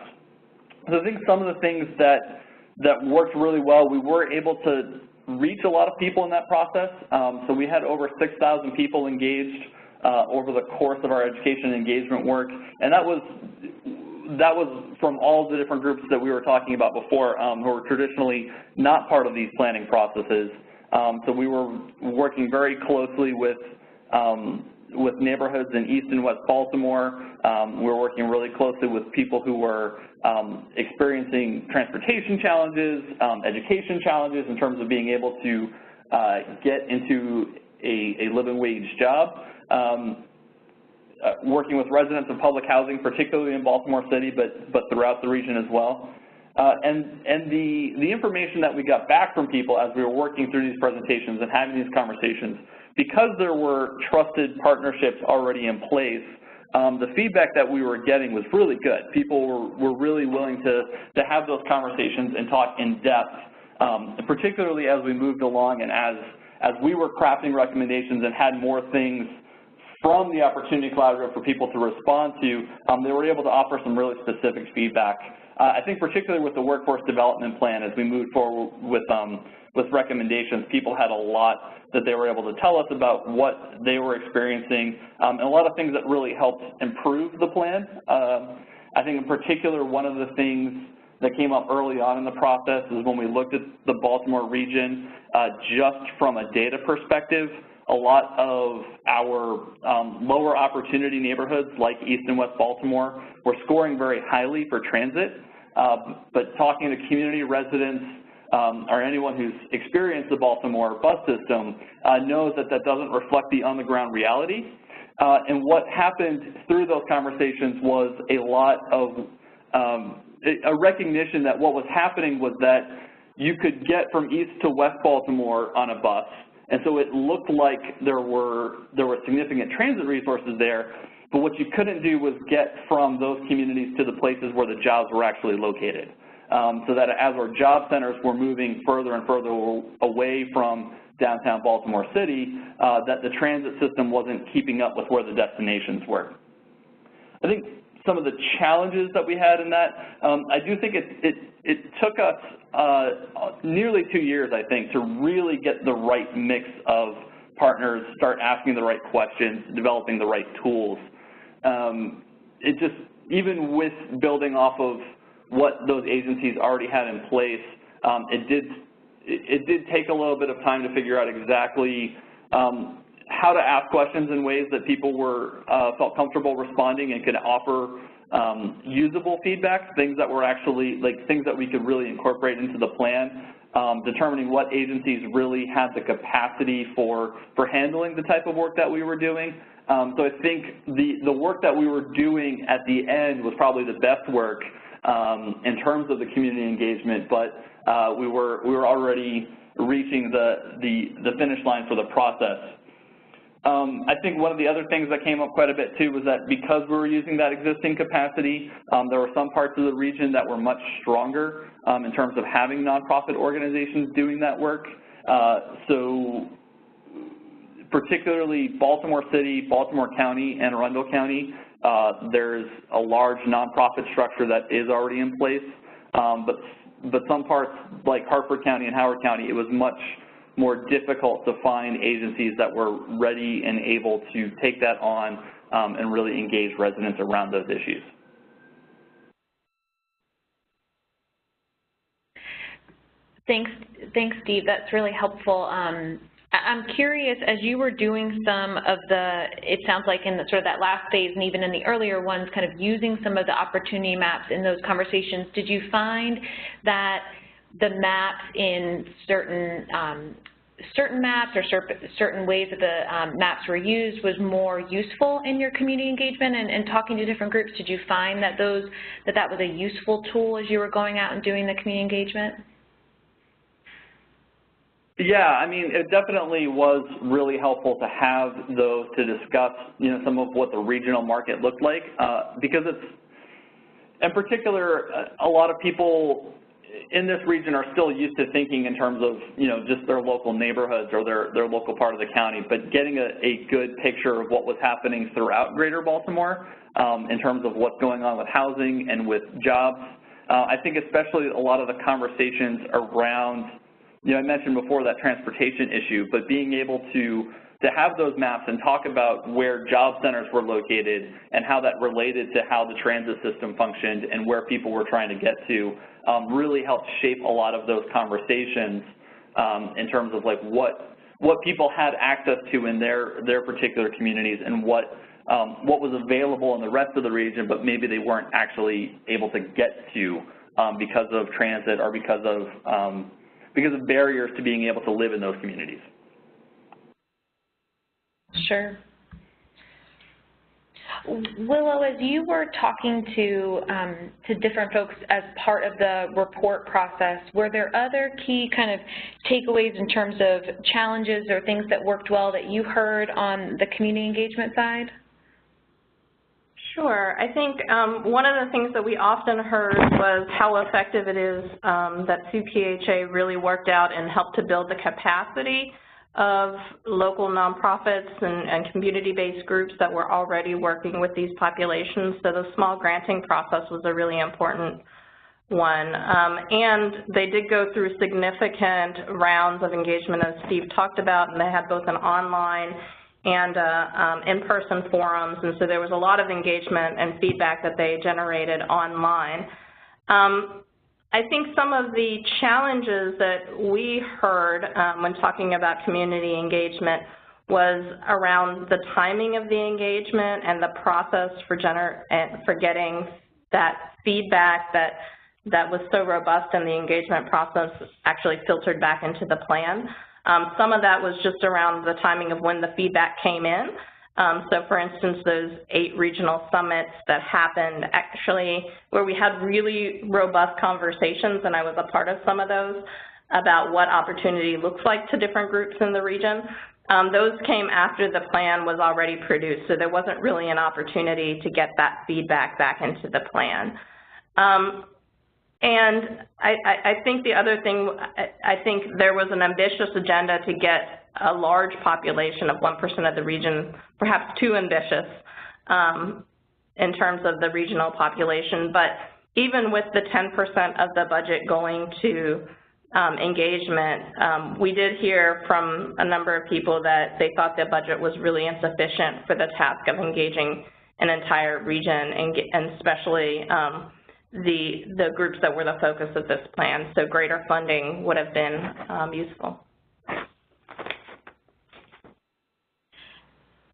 So I think some of the things that worked really well, we were able to reach a lot of people in that process. So we had over 6,000 people engaged over the course of our education engagement work, and that was from all the different groups that we were talking about before, who were traditionally not part of these planning processes. So we were working very closely with neighborhoods in East and West Baltimore. We're working really closely with people who were experiencing transportation challenges, education challenges in terms of being able to get into a living wage job. Working with residents of public housing, particularly in Baltimore City, but throughout the region as well. And the information that we got back from people as we were working through these presentations and having these conversations, because there were trusted partnerships already in place, the feedback that we were getting was really good. People were really willing to have those conversations and talk in depth, particularly as we moved along and as we were crafting recommendations and had more things from the Opportunity Collaborative for people to respond to, they were able to offer some really specific feedback. I think particularly with the workforce development plan, as we moved forward with recommendations, people had a lot that they were able to tell us about what they were experiencing, and a lot of things that really helped improve the plan. I think in particular, one of the things that came up early on in the process is when we looked at the Baltimore region, just from a data perspective, a lot of our lower opportunity neighborhoods like East and West Baltimore were scoring very highly for transit, but talking to community residents or anyone who's experienced the Baltimore bus system knows that that doesn't reflect the on-the-ground reality. And what happened through those conversations was a lot of a recognition that what was happening was that you could get from East to West Baltimore on a bus, and so it looked like there were significant transit resources there, but what you couldn't do was get from those communities to the places where the jobs were actually located. So that as our job centers were moving further and further away from downtown Baltimore City, that the transit system wasn't keeping up with where the destinations were. I think some of the challenges that we had in that, I do think it took us nearly 2 years, I think, to really get the right mix of partners, start asking the right questions, developing the right tools. It just, even with building off of what those agencies already had in place, it did take a little bit of time to figure out exactly how to ask questions in ways that people felt comfortable responding and could offer usable feedback, things that were actually, things that we could really incorporate into the plan, determining what agencies really had the capacity for handling the type of work that we were doing. So I think the work that we were doing at the end was probably the best work in terms of the community engagement, but we were already reaching the finish line for the process. I think one of the other things that came up quite a bit too was that because we were using that existing capacity, there were some parts of the region that were much stronger in terms of having nonprofit organizations doing that work. So particularly Baltimore City, Baltimore County, and Arundel County, there's a large nonprofit structure that is already in place. But some parts like Hartford County and Howard County, it was much more difficult to find agencies that were ready and able to take that on and really engage residents around those issues. Thanks, Steve. That's really helpful. I'm curious, as you were doing some of the, it sounds like in the, sort of that last phase and even in the earlier ones, kind of using some of the opportunity maps in those conversations, did you find that the maps in certain maps or certain ways that the maps were used was more useful in your community engagement and talking to different groups? Did you find that that was a useful tool as you were going out and doing the community engagement? Yeah, I mean, it definitely was really helpful to have those to discuss, you know, some of what the regional market looked like, because it's, in particular, a lot of people in this region are still used to thinking in terms of, you know, just their local neighborhoods or their local part of the county, but getting a good picture of what was happening throughout Greater Baltimore in terms of what's going on with housing and with jobs. I think especially a lot of the conversations around, you know, I mentioned before that transportation issue, but being able to have those maps and talk about where job centers were located and how that related to how the transit system functioned and where people were trying to get to really helped shape a lot of those conversations in terms of like what people had access to in their particular communities and what was available in the rest of the region, but maybe they weren't actually able to get to because of transit or because of barriers to being able to live in those communities. Sure. Willow, as you were talking to different folks as part of the report process, were there other key kind of takeaways in terms of challenges or things that worked well that you heard on the community engagement side? Sure. I think one of the things that we often heard was how effective it is that CPHA really worked out and helped to build the capacity of local nonprofits and community-based groups that were already working with these populations. So the small granting process was a really important one. And they did go through significant rounds of engagement, as Steve talked about, and they had both an online and in-person forums, and so there was a lot of engagement and feedback that they generated online. I think some of the challenges that we heard when talking about community engagement was around the timing of the engagement and the process for getting that feedback that was so robust in the engagement process actually filtered back into the plan. Some of that was just around the timing of when the feedback came in. So for instance, those 8 regional summits that happened actually where we had really robust conversations, and I was a part of some of those, about what opportunity looks like to different groups in the region. Those came after the plan was already produced, so there wasn't really an opportunity to get that feedback back into the plan. And I think the other thing, I think there was an ambitious agenda to get a large population of 1% of the region, perhaps too ambitious in terms of the regional population. But even with the 10% of the budget going to engagement, we did hear from a number of people that they thought the budget was really insufficient for the task of engaging an entire region, and especially the groups that were the focus of this plan. So greater funding would have been useful.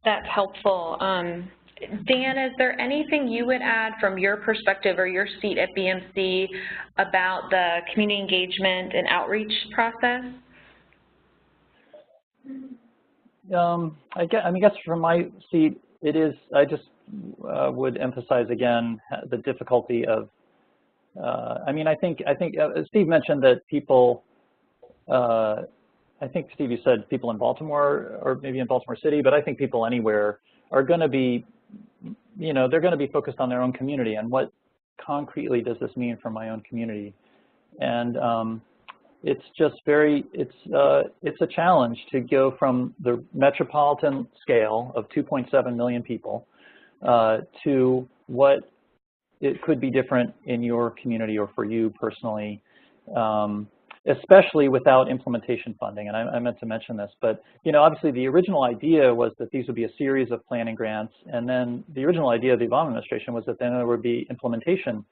That's helpful. Dan, is there anything you would add from your perspective or your seat at BMC about the community engagement and outreach process? I guess from my seat, it is, I just would emphasize again the difficulty of, I think Steve mentioned that people I think, Steve, you said people in Baltimore or maybe in Baltimore City, but I think people anywhere are going to be, they're going to be focused on their own community and what concretely does this mean for my own community. And it's just it's a challenge to go from the metropolitan scale of 2.7 million people to what it could be different in your community or for you personally, especially without implementation funding. And I meant to mention this, but obviously the original idea was that these would be a series of planning grants, and then the original idea of the Obama administration was that then there would be implementation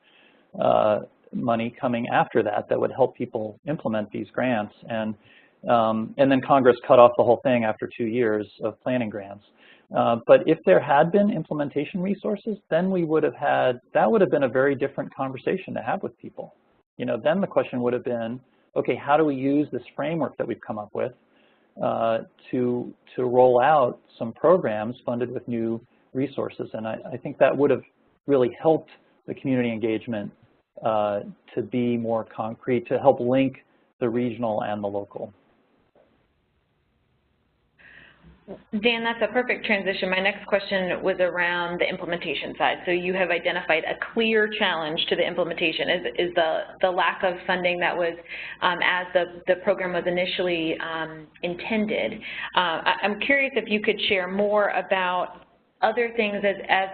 money coming after that would help people implement these grants, and then Congress cut off the whole thing after 2 years of planning grants. But if there had been implementation resources, then that would have been a very different conversation to have with people. Then the question would have been, okay, how do we use this framework that we've come up with to roll out some programs funded with new resources? And I think that would have really helped the community engagement to be more concrete, to help link the regional and the local. Dan, that's a perfect transition. My next question was around the implementation side. So you have identified a clear challenge to the implementation is the lack of funding that was as the program was initially intended. I'm curious if you could share more about other things as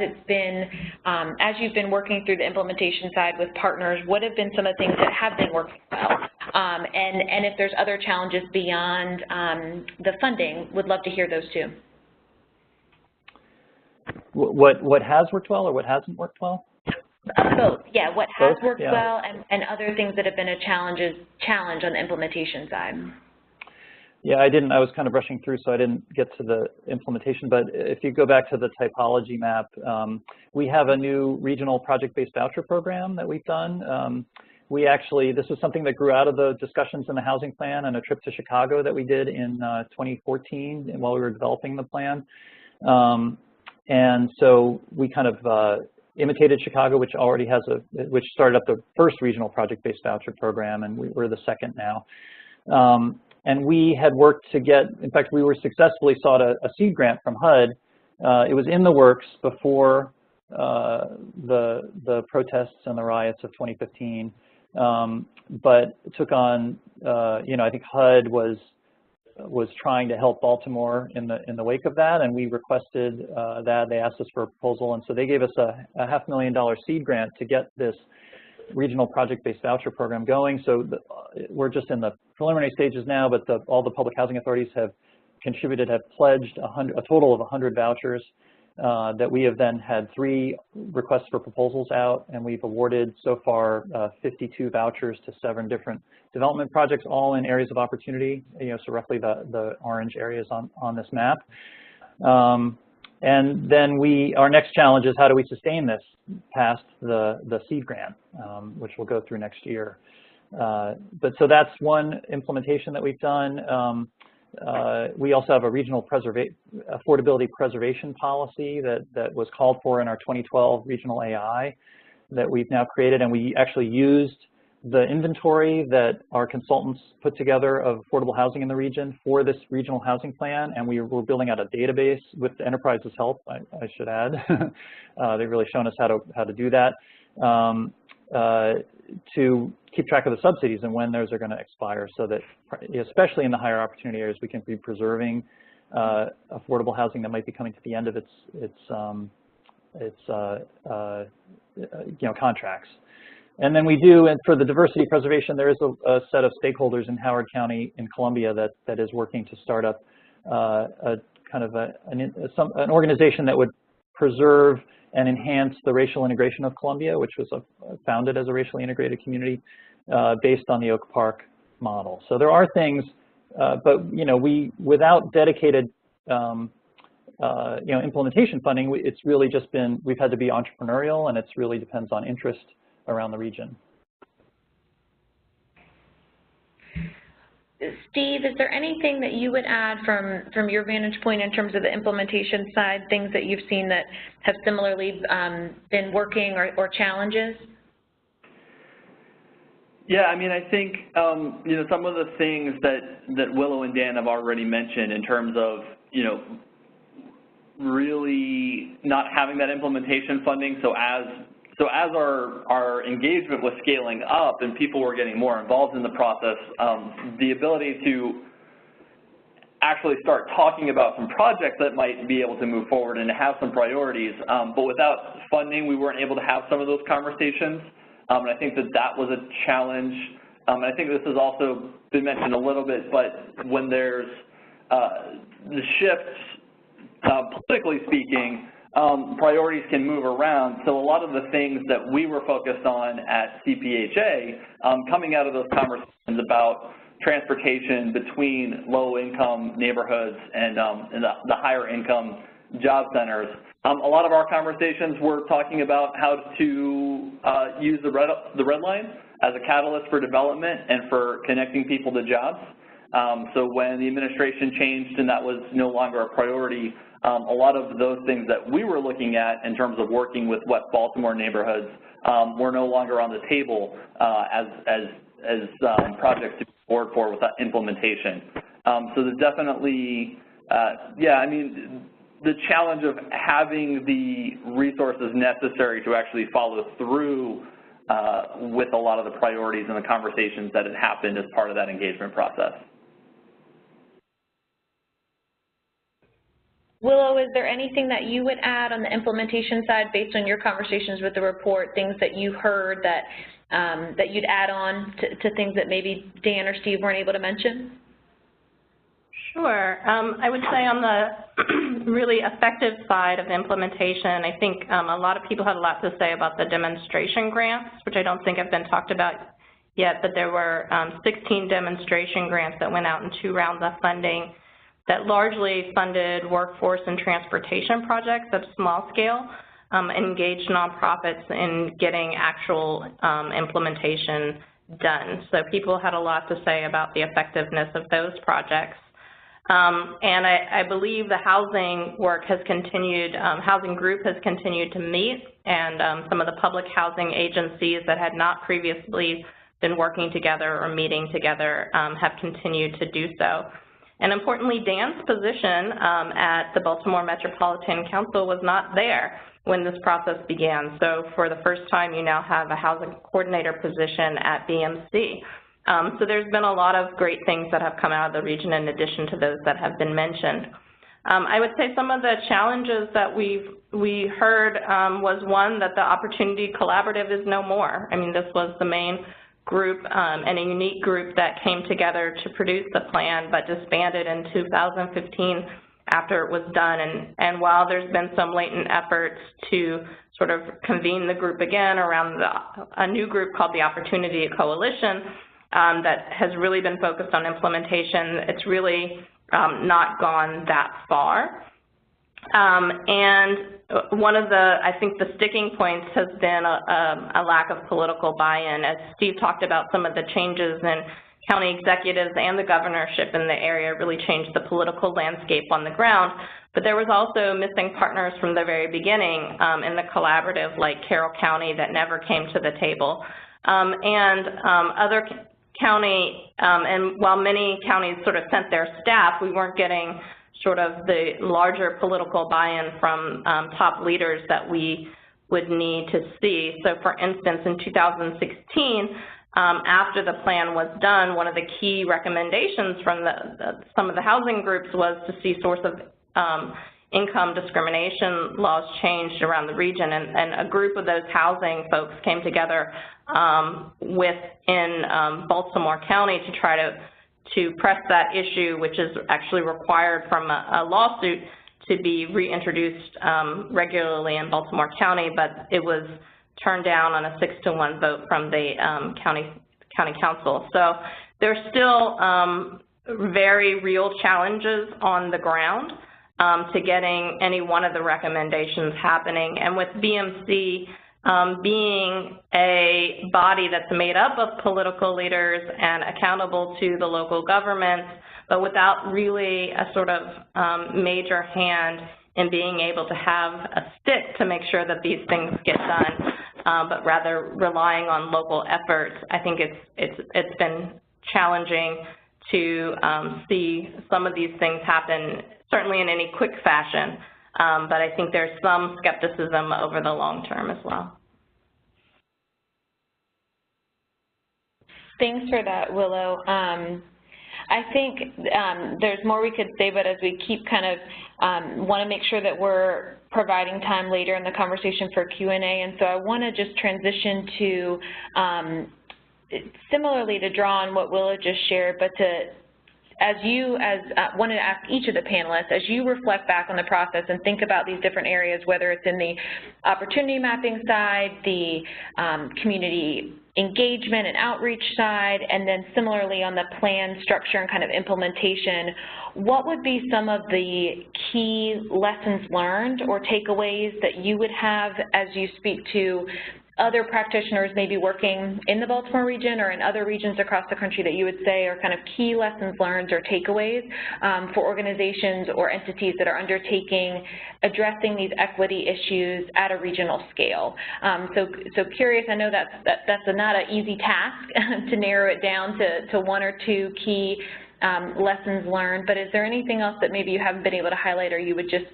you've been working through the implementation side with partners. What have been some of the things that have been working well? And if there's other challenges beyond the funding, would love to hear those too. What has worked well or what hasn't worked well? Both, yeah. What has worked yeah. well and other things that have been a challenge on the implementation side. Yeah, I was kind of rushing through, so I didn't get to the implementation. But if you go back to the typology map, we have a new regional project-based voucher program that we've done. This was something that grew out of the discussions in the housing plan and a trip to Chicago that we did in 2014 while we were developing the plan. And so we kind of imitated Chicago, which which started up the first regional project-based voucher program, and we're the second now. And we had worked to in fact, we were successfully sought a seed grant from HUD. It was in the works before the protests and the riots of 2015, but it took on, I think HUD was trying to help Baltimore in the wake of that, and we requested that. They asked us for a proposal, and so they gave us a $500,000 seed grant to get this regional project-based voucher program going. So we're just in the preliminary stages now, but all the public housing authorities have contributed, have pledged a total of 100 vouchers that we have then had 3 requests for proposals out, and we've awarded so far 52 vouchers to 7 different development projects, all in areas of opportunity, so roughly the orange areas on this map. And then our next challenge is how do we sustain this past the seed grant, which we'll go through next year. But so that's one implementation that we've done. We also have a regional affordability preservation policy that was called for in our 2012 regional AI that we've now created, and we actually used the inventory that our consultants put together of affordable housing in the region for this regional housing plan, and we're building out a database with the enterprise's help, I should add. They've really shown us how to do that, to keep track of the subsidies and when those are going to expire, so that, especially in the higher opportunity areas, we can be preserving affordable housing that might be coming to the end of its contracts. And then we do, and for the diversity preservation, there is a set of stakeholders in Howard County in Columbia that is working to start up an organization that would preserve and enhance the racial integration of Columbia, which was founded as a racially integrated community based on the Oak Park model. So there are things, but without dedicated implementation funding, it's really just been, we've had to be entrepreneurial, and it's really depends on interest around the region. Steve, is there anything that you would add from your vantage point in terms of the implementation side, things that you've seen that have similarly been working or challenges? Yeah, I mean, I think, you know, some of the things that Willow and Dan have already mentioned in terms of, you know, really not having that implementation funding. So as our engagement was scaling up and people were getting more involved in the process, the ability to actually start talking about some projects that might be able to move forward and to have some priorities, but without funding, we weren't able to have some of those conversations. And I think that was a challenge. And I think this has also been mentioned a little bit, but when there's the shifts, politically speaking, priorities can move around. So a lot of the things that we were focused on at CPHA, coming out of those conversations about transportation between low-income neighborhoods and the higher-income job centers, a lot of our conversations were talking about how to use the red line as a catalyst for development and for connecting people to jobs. So when the administration changed and that was no longer a priority, a lot of those things that we were looking at in terms of working with West Baltimore neighborhoods were no longer on the table as projects to be forward for without implementation. So there's definitely, yeah, I mean, the challenge of having the resources necessary to actually follow through with a lot of the priorities and the conversations that had happened as part of that engagement process. Willow, is there anything that you would add on the implementation side based on your conversations with the report, things that you heard that, that you'd add on to things that maybe Dan or Steve weren't able to mention? Sure. I would say on the really effective side of implementation, I think a lot of people had a lot to say about the demonstration grants, which I don't think have been talked about yet, but there were 16 demonstration grants that went out in 2 rounds of funding that largely funded workforce and transportation projects at a small scale, and engaged nonprofits in getting actual implementation done. So people had a lot to say about the effectiveness of those projects. And I believe the housing work has continued, housing group has continued to meet, and some of the public housing agencies that had not previously been working together or meeting together have continued to do so. And importantly, Dan's position at the Baltimore Metropolitan Council was not there when this process began. So for the first time, you now have a housing coordinator position at BMC. So there's been a lot of great things that have come out of the region in addition to those that have been mentioned. I would say some of the challenges that we heard was one, that the Opportunity Collaborative is no more. I mean, this was the main group and a unique group that came together to produce the plan, but disbanded in 2015 after it was done. And while there's been some latent efforts to sort of convene the group again around a new group called the Opportunity Coalition that has really been focused on implementation, it's really not gone that far. And one of the, I think the sticking points has been a lack of political buy-in. As Steve talked about, some of the changes in county executives and the governorship in the area really changed the political landscape on the ground. But there was also missing partners from the very beginning in the collaborative, like Carroll County, that never came to the table. Other county, and while many counties sort of sent their staff, we weren't getting sort of the larger political buy-in from top leaders that we would need to see. So for instance, in 2016, after the plan was done, one of the key recommendations from some of the housing groups was to see source of income discrimination laws changed around the region, and a group of those housing folks came together within Baltimore County to try to press that issue, which is actually required from a lawsuit to be reintroduced regularly in Baltimore County, but it was turned down on a 6-to-1 vote from the county council. So there's still very real challenges on the ground to getting any one of the recommendations happening. And with BMC being a body that's made up of political leaders and accountable to the local governments, but without really a sort of major hand in being able to have a stick to make sure that these things get done, but rather relying on local efforts. I think it's been challenging to see some of these things happen, certainly in any quick fashion, but I think there's some skepticism over the long term as well. Thanks for that, Willow. I think there's more we could say, but as we keep kind of want to make sure that we're providing time later in the conversation for Q&A, and so I want to just transition to, similarly to draw on what Willow just shared, but to, wanted to ask each of the panelists, as you reflect back on the process and think about these different areas, whether it's in the opportunity mapping side, the community engagement and outreach side, and then similarly on the plan structure and kind of implementation, what would be some of the key lessons learned or takeaways that you would have as you speak to other practitioners maybe working in the Baltimore region or in other regions across the country that you would say are kind of key lessons learned or takeaways for organizations or entities that are undertaking addressing these equity issues at a regional scale? So curious, I know that's not an easy task to narrow it down to one or two key lessons learned, but is there anything else that maybe you haven't been able to highlight or you would just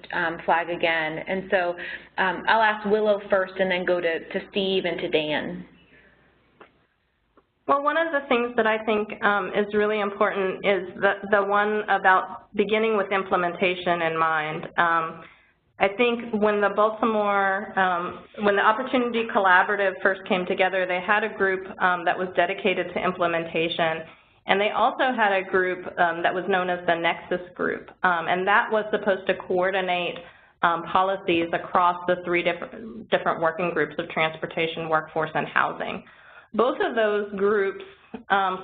flag again? And so I'll ask Willow first and then go to Steve and to Dan. Well, one of the things that I think is really important is the one about beginning with implementation in mind. I think when the Baltimore, when the Opportunity Collaborative first came together, they had a group that was dedicated to implementation. And they also had a group that was known as the Nexus Group, and that was supposed to coordinate policies across the three different working groups of transportation, workforce, and housing. Both of those groups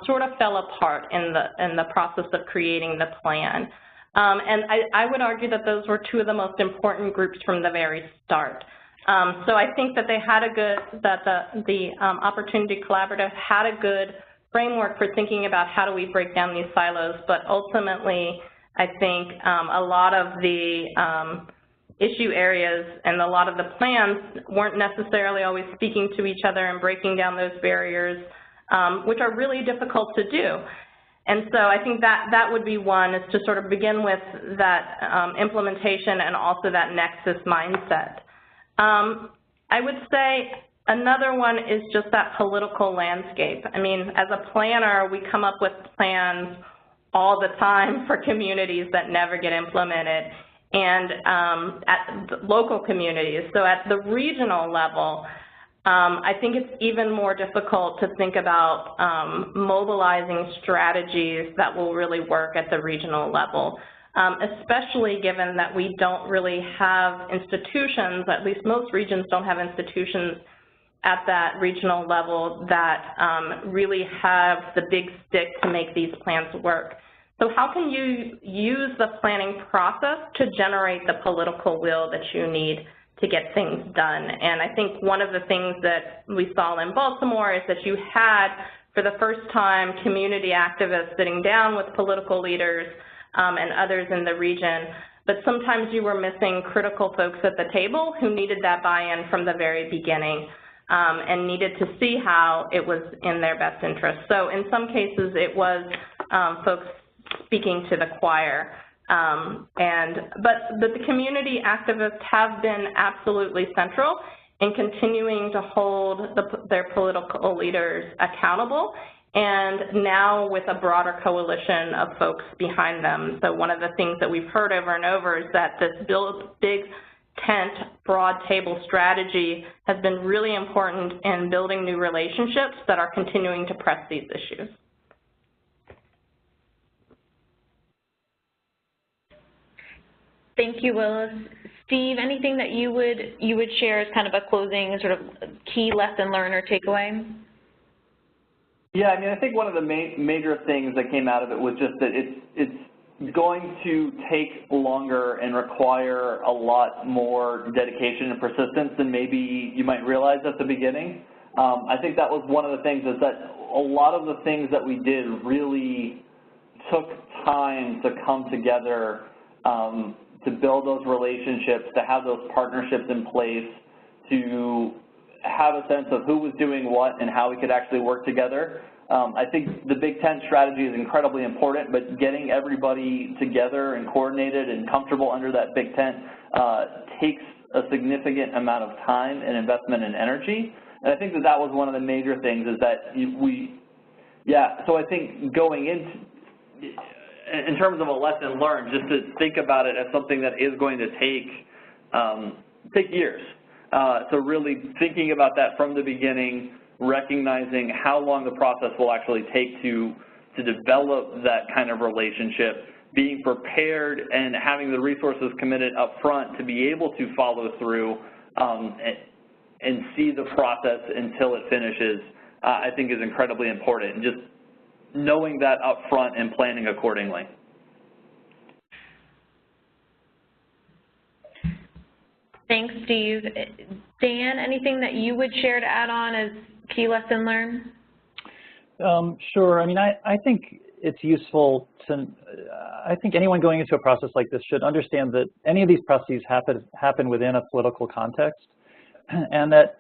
sort of fell apart in the process of creating the plan. And I would argue that those were two of the most important groups from the very start. So I think that they had the Opportunity Collaborative had a good framework for thinking about how do we break down these silos, but ultimately I think a lot of the issue areas and a lot of the plans weren't necessarily always speaking to each other and breaking down those barriers, which are really difficult to do. And so I think that would be one, is to sort of begin with that implementation and also that nexus mindset. I would say another one is just that political landscape. I mean, as a planner, we come up with plans all the time for communities that never get implemented, and at the local communities. So at the regional level, I think it's even more difficult to think about mobilizing strategies that will really work at the regional level, especially given that we don't really have institutions, at least most regions don't have institutions at that regional level that really have the big stick to make these plans work. So how can you use the planning process to generate the political will that you need to get things done? And I think one of the things that we saw in Baltimore is that you had, for the first time, community activists sitting down with political leaders and others in the region, but sometimes you were missing critical folks at the table who needed that buy-in from the very beginning. And needed to see how it was in their best interest. So in some cases, it was folks speaking to the choir. But the community activists have been absolutely central in continuing to hold their political leaders accountable, and now with a broader coalition of folks behind them. So one of the things that we've heard over and over is that this big tent, broad table strategy has been really important in building new relationships that are continuing to press these issues. Thank you, Willis. Steve, anything that you would share as kind of a closing sort of key lesson learned or takeaway? Yeah, I mean, I think one of the major things that came out of it was just that it's going to take longer and require a lot more dedication and persistence than maybe you might realize at the beginning. I think that was one of the things, is that a lot of the things that we did really took time to come together, to build those relationships, to have those partnerships in place, to have a sense of who was doing what and how we could actually work together. I think the big tent strategy is incredibly important, but getting everybody together and coordinated and comfortable under that big tent takes a significant amount of time and investment and energy. And I think that was one of the major things is that so I think going in terms of a lesson learned, just to think about it as something that is going to take years. So really thinking about that from the beginning, recognizing how long the process will actually take to develop that kind of relationship, being prepared and having the resources committed up front to be able to follow through and see the process until it finishes, I think is incredibly important. And just knowing that up front and planning accordingly. Thanks, Steve. Dan, anything that you would share to add on as key lesson learned? Sure. I mean, I think it's useful to, I think anyone going into a process like this should understand that any of these processes happen within a political context, and that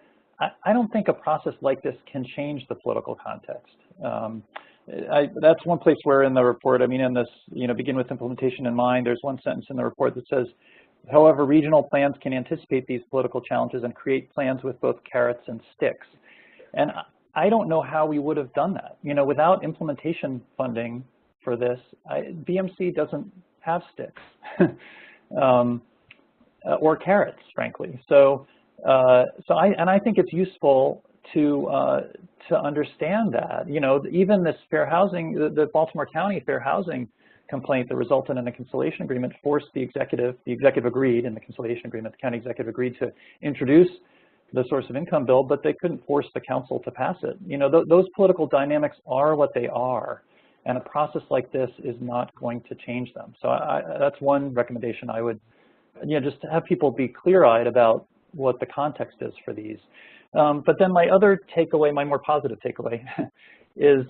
I don't think a process like this can change the political context. That's one place where in the report, I mean, in this, begin with implementation in mind, there's one sentence in the report that says, however, regional plans can anticipate these political challenges and create plans with both carrots and sticks. And I don't know how we would have done that. Without implementation funding for this, BMC doesn't have sticks or carrots, frankly. So I think it's useful to understand that. Even this fair housing, the Baltimore County fair housing complaint that resulted in a conciliation agreement forced the executive agreed in the conciliation agreement, the county executive agreed to introduce the source of income bill, but they couldn't force the council to pass it. Those political dynamics are what they are, and a process like this is not going to change them. So that's one recommendation I would, just to have people be clear-eyed about what the context is for these. But then my other takeaway, my more positive takeaway, is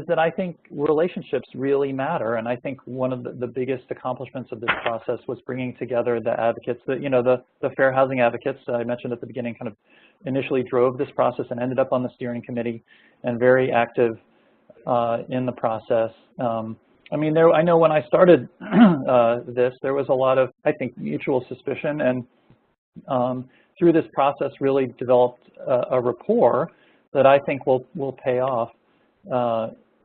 that I think relationships really matter, and I think one of the biggest accomplishments of this process was bringing together the advocates, the fair housing advocates I mentioned at the beginning kind of initially drove this process and ended up on the steering committee and very active in the process. I mean, I know when I started this, there was a lot of, I think, mutual suspicion, and through this process really developed a rapport that I think will pay off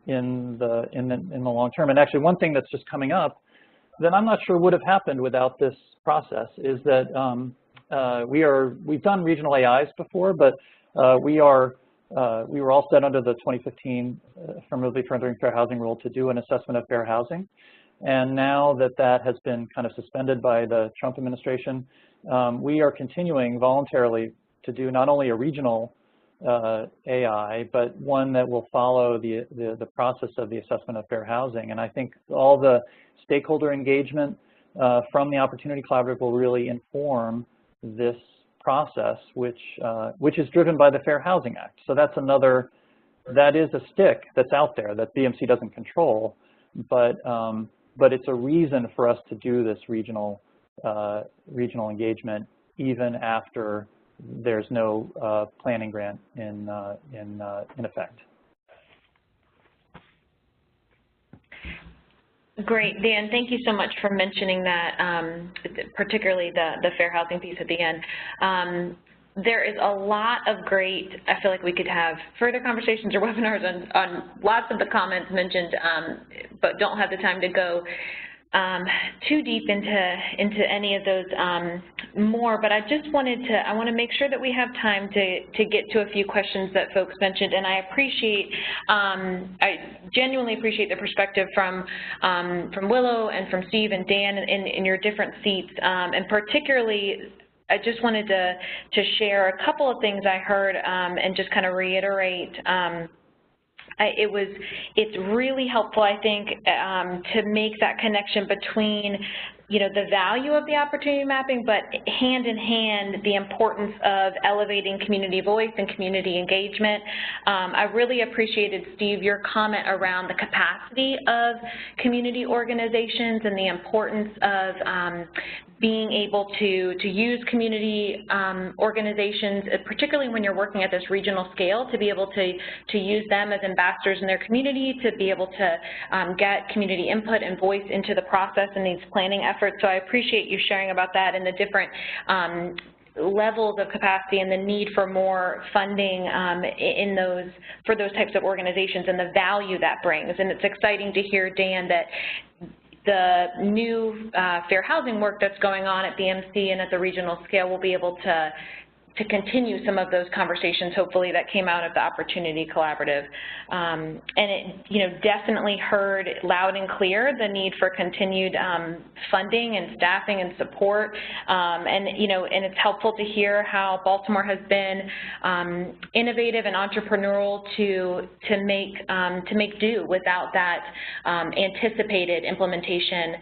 in the long term. And actually, one thing that's just coming up that I'm not sure would have happened without this process is that we've done regional AIs before, but we were all set under the 2015 Affirmatively Furthering Fair Housing Rule to do an assessment of fair housing. And now that has been kind of suspended by the Trump administration, we are continuing voluntarily to do not only a regional AI, but one that will follow the process of the assessment of fair housing. And I think all the stakeholder engagement from the Opportunity Collaborative will really inform this process, which is driven by the Fair Housing Act. So that's that is a stick that's out there that BMC doesn't control, but it's a reason for us to do this regional engagement even after there's no planning grant in effect. Great, Dan, thank you so much for mentioning that, particularly the fair housing piece at the end. There is a lot of great, I feel like we could have further conversations or webinars on lots of the comments mentioned, but don't have the time to go too deep into any of those more, but I just want to make sure that we have time to get to a few questions that folks mentioned, and I genuinely appreciate the perspective from Willow and from Steve and Dan in your different seats, and particularly I just wanted to share a couple of things I heard and just kind of reiterate. It's really helpful, I think, to make that connection between, the value of the opportunity mapping, but hand in hand, the importance of elevating community voice and community engagement. I really appreciated, Steve, your comment around the capacity of community organizations and the importance of being able to use community organizations, particularly when you're working at this regional scale, to be able to use them as ambassadors in their community, to be able to get community input and voice into the process in these planning efforts. So I appreciate you sharing about that and the different levels of capacity and the need for more funding for those types of organizations and the value that brings. And it's exciting to hear, Dan, that the new fair housing work that's going on at BMC and at the regional scale will be able to continue some of those conversations, hopefully, that came out of the Opportunity Collaborative. And it, definitely heard loud and clear the need for continued funding and staffing and support. And it's helpful to hear how Baltimore has been innovative and entrepreneurial to make do without that anticipated implementation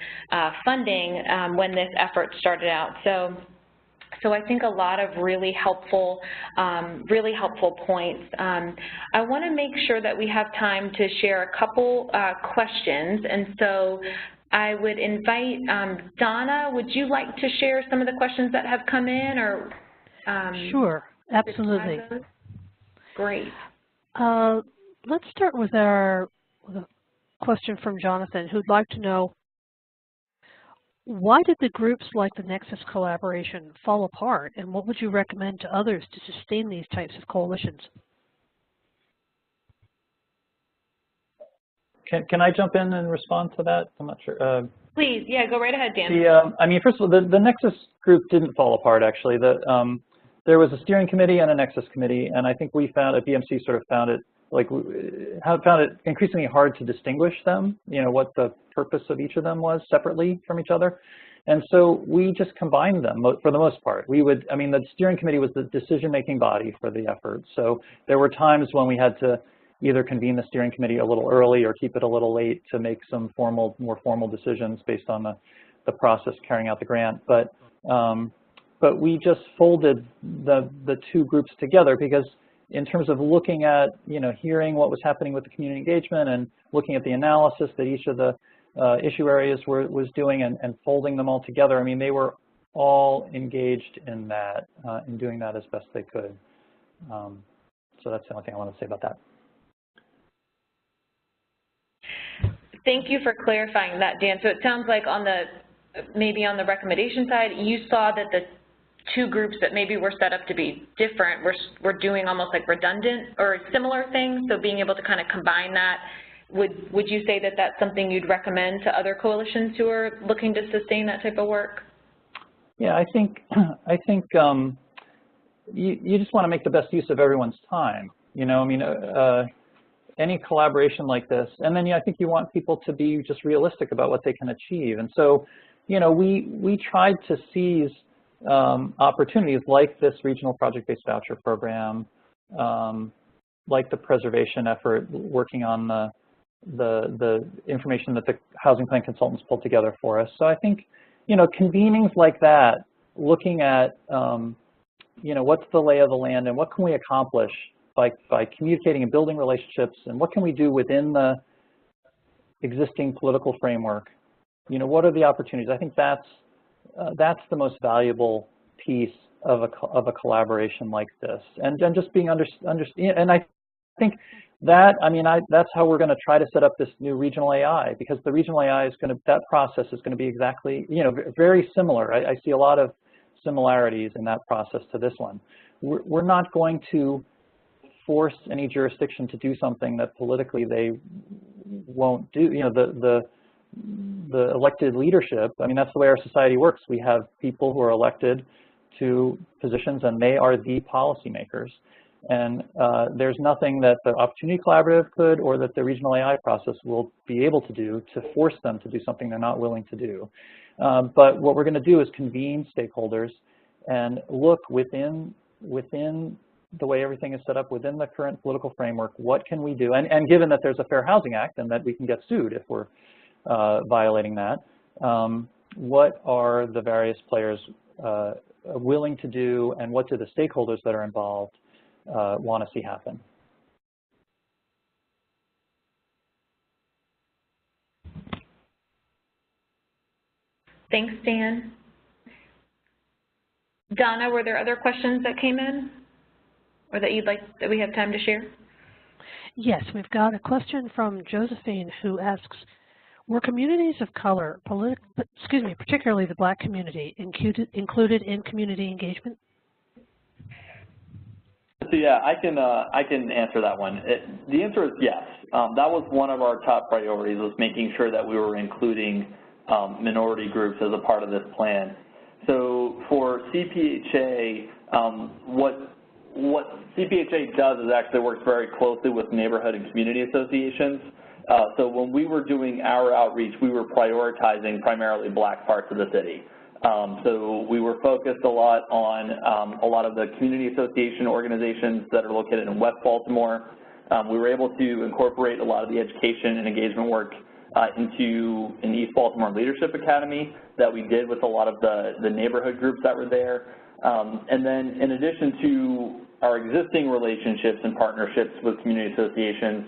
funding when this effort started out. So I think a lot of really helpful points. I want to make sure that we have time to share a couple questions, and so I would invite Donna. Would you like to share some of the questions that have come in, or? Sure, absolutely. Great. Let's start with a question from Jonathan, who'd like to know, why did the groups like the Nexus collaboration fall apart, and what would you recommend to others to sustain these types of coalitions? Can I jump in and respond to that? I'm not sure. Please, yeah, go right ahead, Dan. I mean, first of all, the Nexus group didn't fall apart, actually. There was a steering committee and a Nexus committee, and I think we found at BMC sort of found it increasingly hard to distinguish them, what the purpose of each of them was separately from each other. And so we just combined them for the most part. The steering committee was the decision-making body for the effort. So there were times when we had to either convene the steering committee a little early or keep it a little late to make some more formal decisions based on the process carrying out the grant. But we just folded the two groups together because in terms of looking at, hearing what was happening with the community engagement and looking at the analysis that each of the issue areas was doing and folding them all together, I mean, they were all engaged in that, in doing that as best they could. So that's the only thing I want to say about that. Thank you for clarifying that, Dan. So it sounds like maybe on the recommendation side, you saw that the two groups that maybe were set up to be different were doing almost like redundant or similar things, so being able to kind of combine that, would you say that that's something you'd recommend to other coalitions who are looking to sustain that type of work? Yeah, I think you just want to make the best use of everyone's time. Any collaboration like this, and then I think you want people to be just realistic about what they can achieve. And so, we tried to seize opportunities like this regional project-based voucher program, like the preservation effort, working on the information that the housing plan consultants pulled together for us. So I think, convenings like that, looking at, what's the lay of the land and what can we accomplish by communicating and building relationships, and what can we do within the existing political framework? What are the opportunities? I think that's the most valuable piece of a collaboration like this, and just being and I think that that's how we're going to try to set up this new regional AI, because the regional AI that process is going to be exactly very similar. I see a lot of similarities in that process to this one. We're not going to force any jurisdiction to do something that politically they won't do. The elected leadership, that's the way our society works. We have people who are elected to positions, and they are the policymakers. And there's nothing that the Opportunity Collaborative could or that the regional AI process will be able to do to force them to do something they're not willing to do. But what we're going to do is convene stakeholders and look within the way everything is set up within the current political framework, what can we do? And given that there's a Fair Housing Act and that we can get sued if we're violating that, what are the various players willing to do, and what do the stakeholders that are involved want to see happen? Thanks, Dan. Donna, were there other questions that came in or that you'd like that we have time to share? Yes, we've got a question from Josephine who asks, were communities of color, particularly the Black community, included in community engagement? So yeah, I can answer that one. The answer is yes. That was one of our top priorities, was making sure that we were including minority groups as a part of this plan. So for CPHA, what CPHA does is actually works very closely with neighborhood and community associations. So when we were doing our outreach, we were prioritizing primarily Black parts of the city. So we were focused a lot on a lot of the community association organizations that are located in West Baltimore. We were able to incorporate a lot of the education and engagement work into an East Baltimore Leadership Academy that we did with a lot of the neighborhood groups that were there. And then in addition to our existing relationships and partnerships with community associations,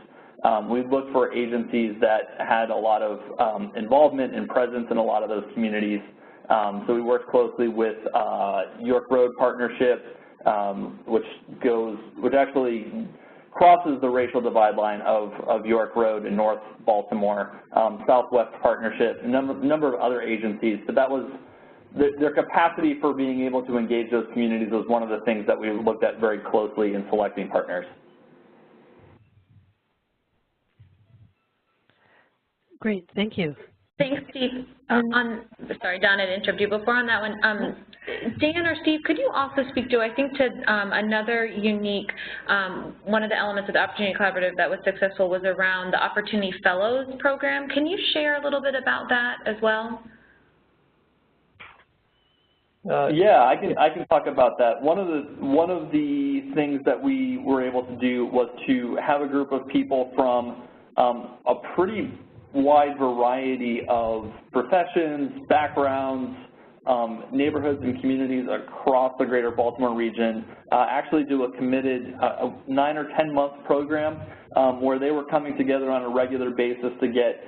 we looked for agencies that had a lot of involvement and presence in a lot of those communities. So we worked closely with York Road Partnership, which actually crosses the racial divide line of York Road in North Baltimore, Southwest Partnership, a number of other agencies. But that was their capacity for being able to engage those communities was one of the things that we looked at very closely in selecting partners. Great, thank you. Thanks, Steve. Sorry, Donna, to interrupt you. Before on that one, Dan or Steve, could you also speak to, I think, to another unique, one of the elements of the Opportunity Collaborative that was successful was around the Opportunity Fellows program. Can you share a little bit about that as well? Yeah, I can talk about that. One of the things that we were able to do was to have a group of people from a pretty wide variety of professions, backgrounds, neighborhoods and communities across the greater Baltimore region actually do a committed 9 or 10 month program where they were coming together on a regular basis to get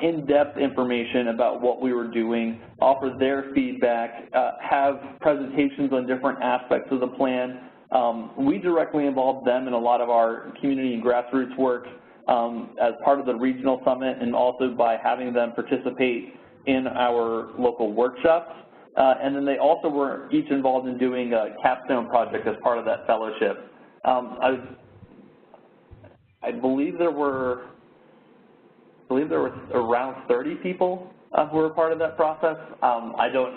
in-depth information about what we were doing, offer their feedback, have presentations on different aspects of the plan. We directly involved them in a lot of our community and grassroots work as part of the regional summit, and also by having them participate in our local workshops. And then they also were each involved in doing a capstone project as part of that fellowship. I believe there were around 30 people who were part of that process. I don't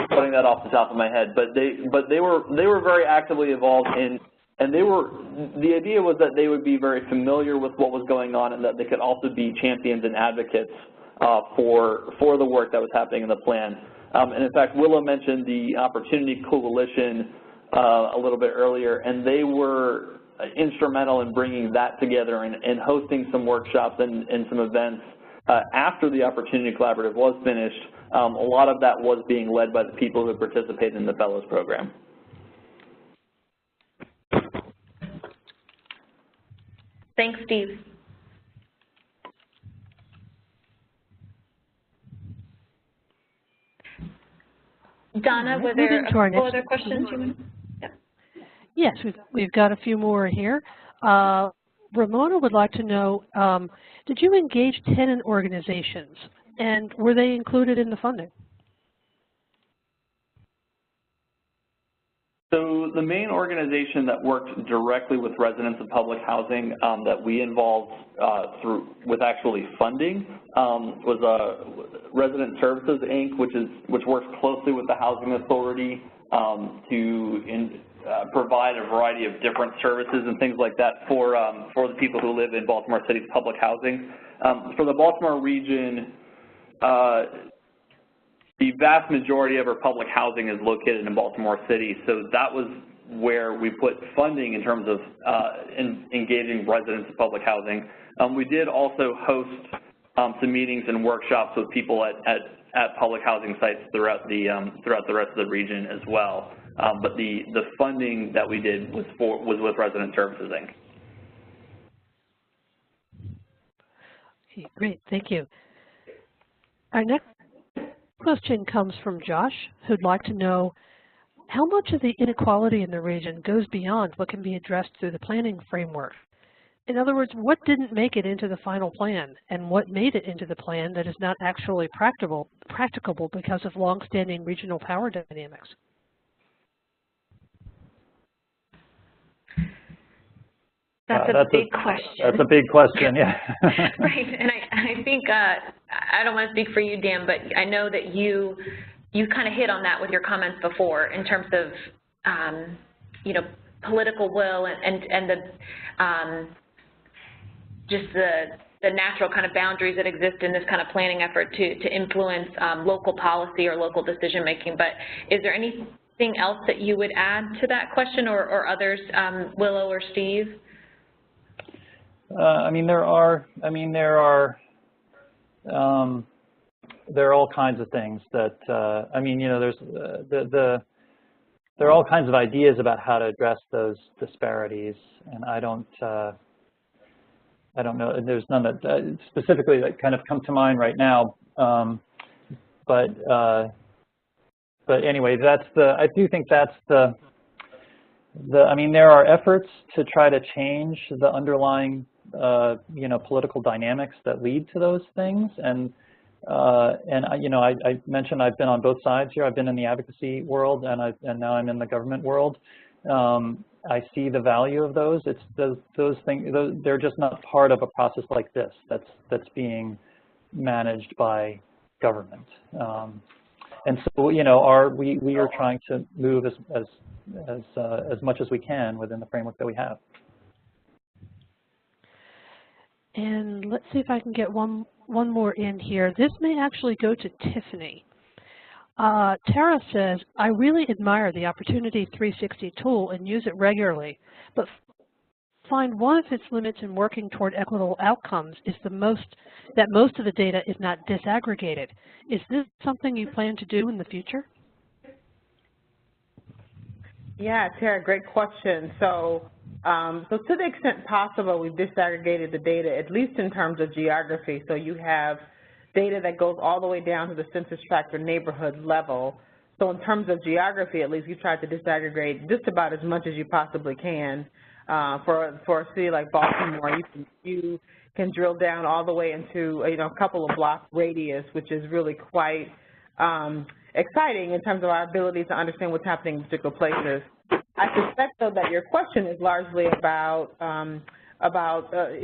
putting that off the top of my head, but they were very actively involved in. And the idea was that they would be very familiar with what was going on, and that they could also be champions and advocates for the work that was happening in the plan. And in fact, Willow mentioned the Opportunity Coalition a little bit earlier, and they were instrumental in bringing that together and hosting some workshops and some events. After the Opportunity Collaborative was finished, a lot of that was being led by the people who participated in the Fellows Program. Thanks, Steve. Donna, were there a couple other questions? Yeah. Yes, we've got a few more here. Ramona would like to know, did you engage tenant organizations, and were they included in the funding? So the main organization that worked directly with residents of public housing that we involved with actually funding was Resident Services, Inc., which works closely with the Housing Authority to provide a variety of different services and things like that for the people who live in Baltimore City's public housing. For the Baltimore region, the vast majority of our public housing is located in Baltimore City, so that was where we put funding in terms of engaging residents of public housing. We did also host some meetings and workshops with people at public housing sites throughout the rest of the region as well. But the funding that we did was with Resident Services, Inc. Okay, great, thank you. Our next question comes from Josh, who'd like to know, How much of the inequality in the region goes beyond what can be addressed through the planning framework? In other words, what didn't make it into the final plan, and what made it into the plan that is not actually practicable because of long-standing regional power dynamics? That's a big question. That's a big question, yeah. Right, and I think, I don't want to speak for you, Dan, but I know that you kind of hit on that with your comments before in terms of, you know, political will and the, just the natural kind of boundaries that exist in this kind of planning effort to influence local policy or local decision making. But is there anything else that you would add to that question, or others, Willow or Steve? I mean, there are all kinds of things that, I mean, you know, there are all kinds of ideas about how to address those disparities, and I don't know, there's none that specifically that kind of come to mind right now, but anyway, I do think that's I mean, there are efforts to try to change the underlying, you know, political dynamics that lead to those things, and you know, I mentioned I've been on both sides here. I've been in the advocacy world, and now I'm in the government world. I see the value of those. It's those things. They're just not part of a process like this that's being managed by government. And so, you know, we are trying to move as much as we can within the framework that we have. And let's see if I can get one more in here. This may actually go to Tiffany. Tara says, I really admire the Opportunity 360 tool and use it regularly, but find one of its limits in working toward equitable outcomes is that most of the data is not disaggregated. Is this something you plan to do in the future? Yeah, Tara, great question. So to the extent possible, we've disaggregated the data, at least in terms of geography. So you have data that goes all the way down to the census tract or neighborhood level. So in terms of geography, at least, you tried to disaggregate just about as much as you possibly can. For a city like Baltimore, you can drill down all the way into a couple of block radius, which is really quite exciting in terms of our ability to understand what's happening in particular places. I suspect, though, that your question is largely about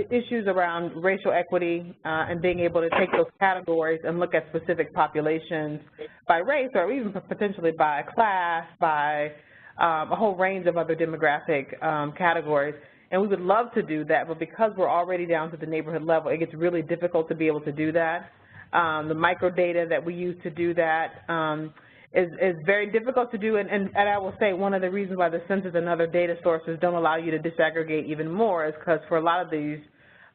issues around racial equity and being able to take those categories and look at specific populations by race, or even potentially by class, by a whole range of other demographic categories. And we would love to do that, but because we're already down to the neighborhood level, it gets really difficult to be able to do that. The microdata that we use to do that is very difficult to do, and I will say one of the reasons why the census and other data sources don't allow you to disaggregate even more is because for a lot of these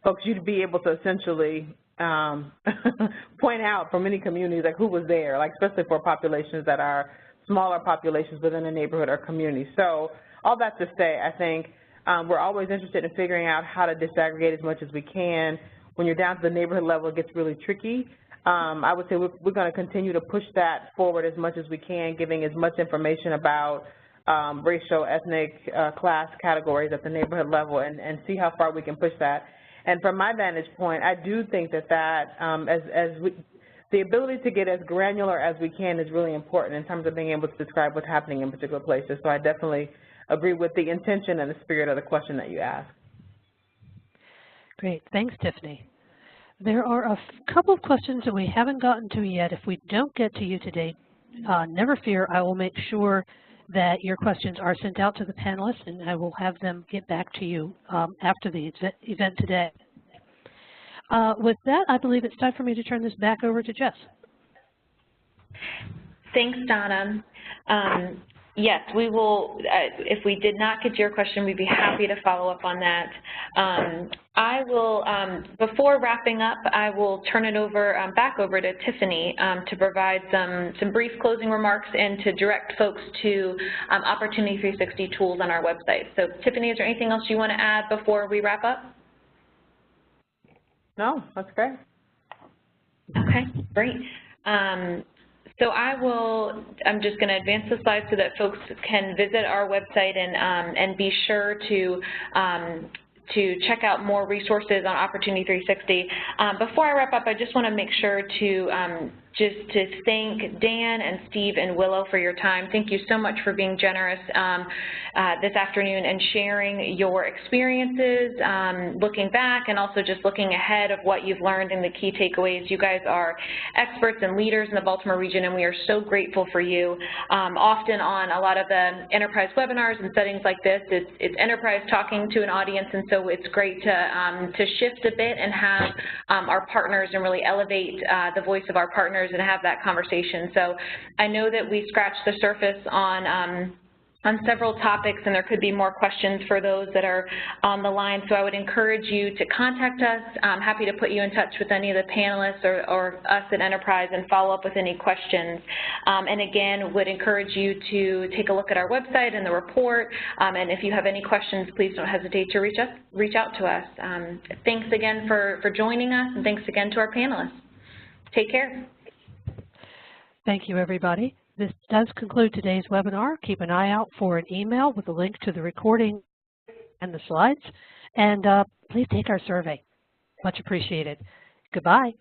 folks, you'd be able to essentially point out for many communities like who was there, like especially for populations that are smaller populations within a neighborhood or community. So all that to say, I think we're always interested in figuring out how to disaggregate as much as we can. When you're down to the neighborhood level, it gets really tricky. I would say we're going to continue to push that forward as much as we can, giving as much information about racial, ethnic, class categories at the neighborhood level, and see how far we can push that. And from my vantage point, I do think that the ability to get as granular as we can is really important in terms of being able to describe what's happening in particular places. So I definitely agree with the intention and the spirit of the question that you asked. Great. Thanks, Tiffany. There are a couple of questions that we haven't gotten to yet. If we don't get to you today, never fear. I will make sure that your questions are sent out to the panelists, and I will have them get back to you after the event today. With that, I believe it's time for me to turn this back over to Jess. Thanks, Donna. Yes, we will, if we did not get to your question, we'd be happy to follow up on that. I will, before wrapping up, I will turn it over, back over to Tiffany to provide some brief closing remarks and to direct folks to Opportunity 360 tools on our website. So Tiffany, is there anything else you want to add before we wrap up? No, that's great. Okay, great. So I'm just going to advance the slides so that folks can visit our website and be sure to check out more resources on Opportunity 360. Before I wrap up, I just want to make sure to thank Dan and Steve and Willow for your time. Thank you so much for being generous this afternoon and sharing your experiences, looking back and also just looking ahead of what you've learned and the key takeaways. You guys are experts and leaders in the Baltimore region, and we are so grateful for you. Often on a lot of the enterprise webinars and settings like this, it's enterprise talking to an audience, and so it's great to shift a bit and have our partners and really elevate the voice of our partners and have that conversation. So I know that we scratched the surface on several topics, and there could be more questions for those that are on the line. So I would encourage you to contact us. I'm happy to put you in touch with any of the panelists or us at Enterprise and follow up with any questions. And again, would encourage you to take a look at our website and the report. And if you have any questions, please don't hesitate to reach out to us. Thanks again for joining us, and thanks again to our panelists. Take care. Thank you, everybody. This does conclude today's webinar. Keep an eye out for an email with a link to the recording and the slides. And please take our survey. Much appreciated. Goodbye.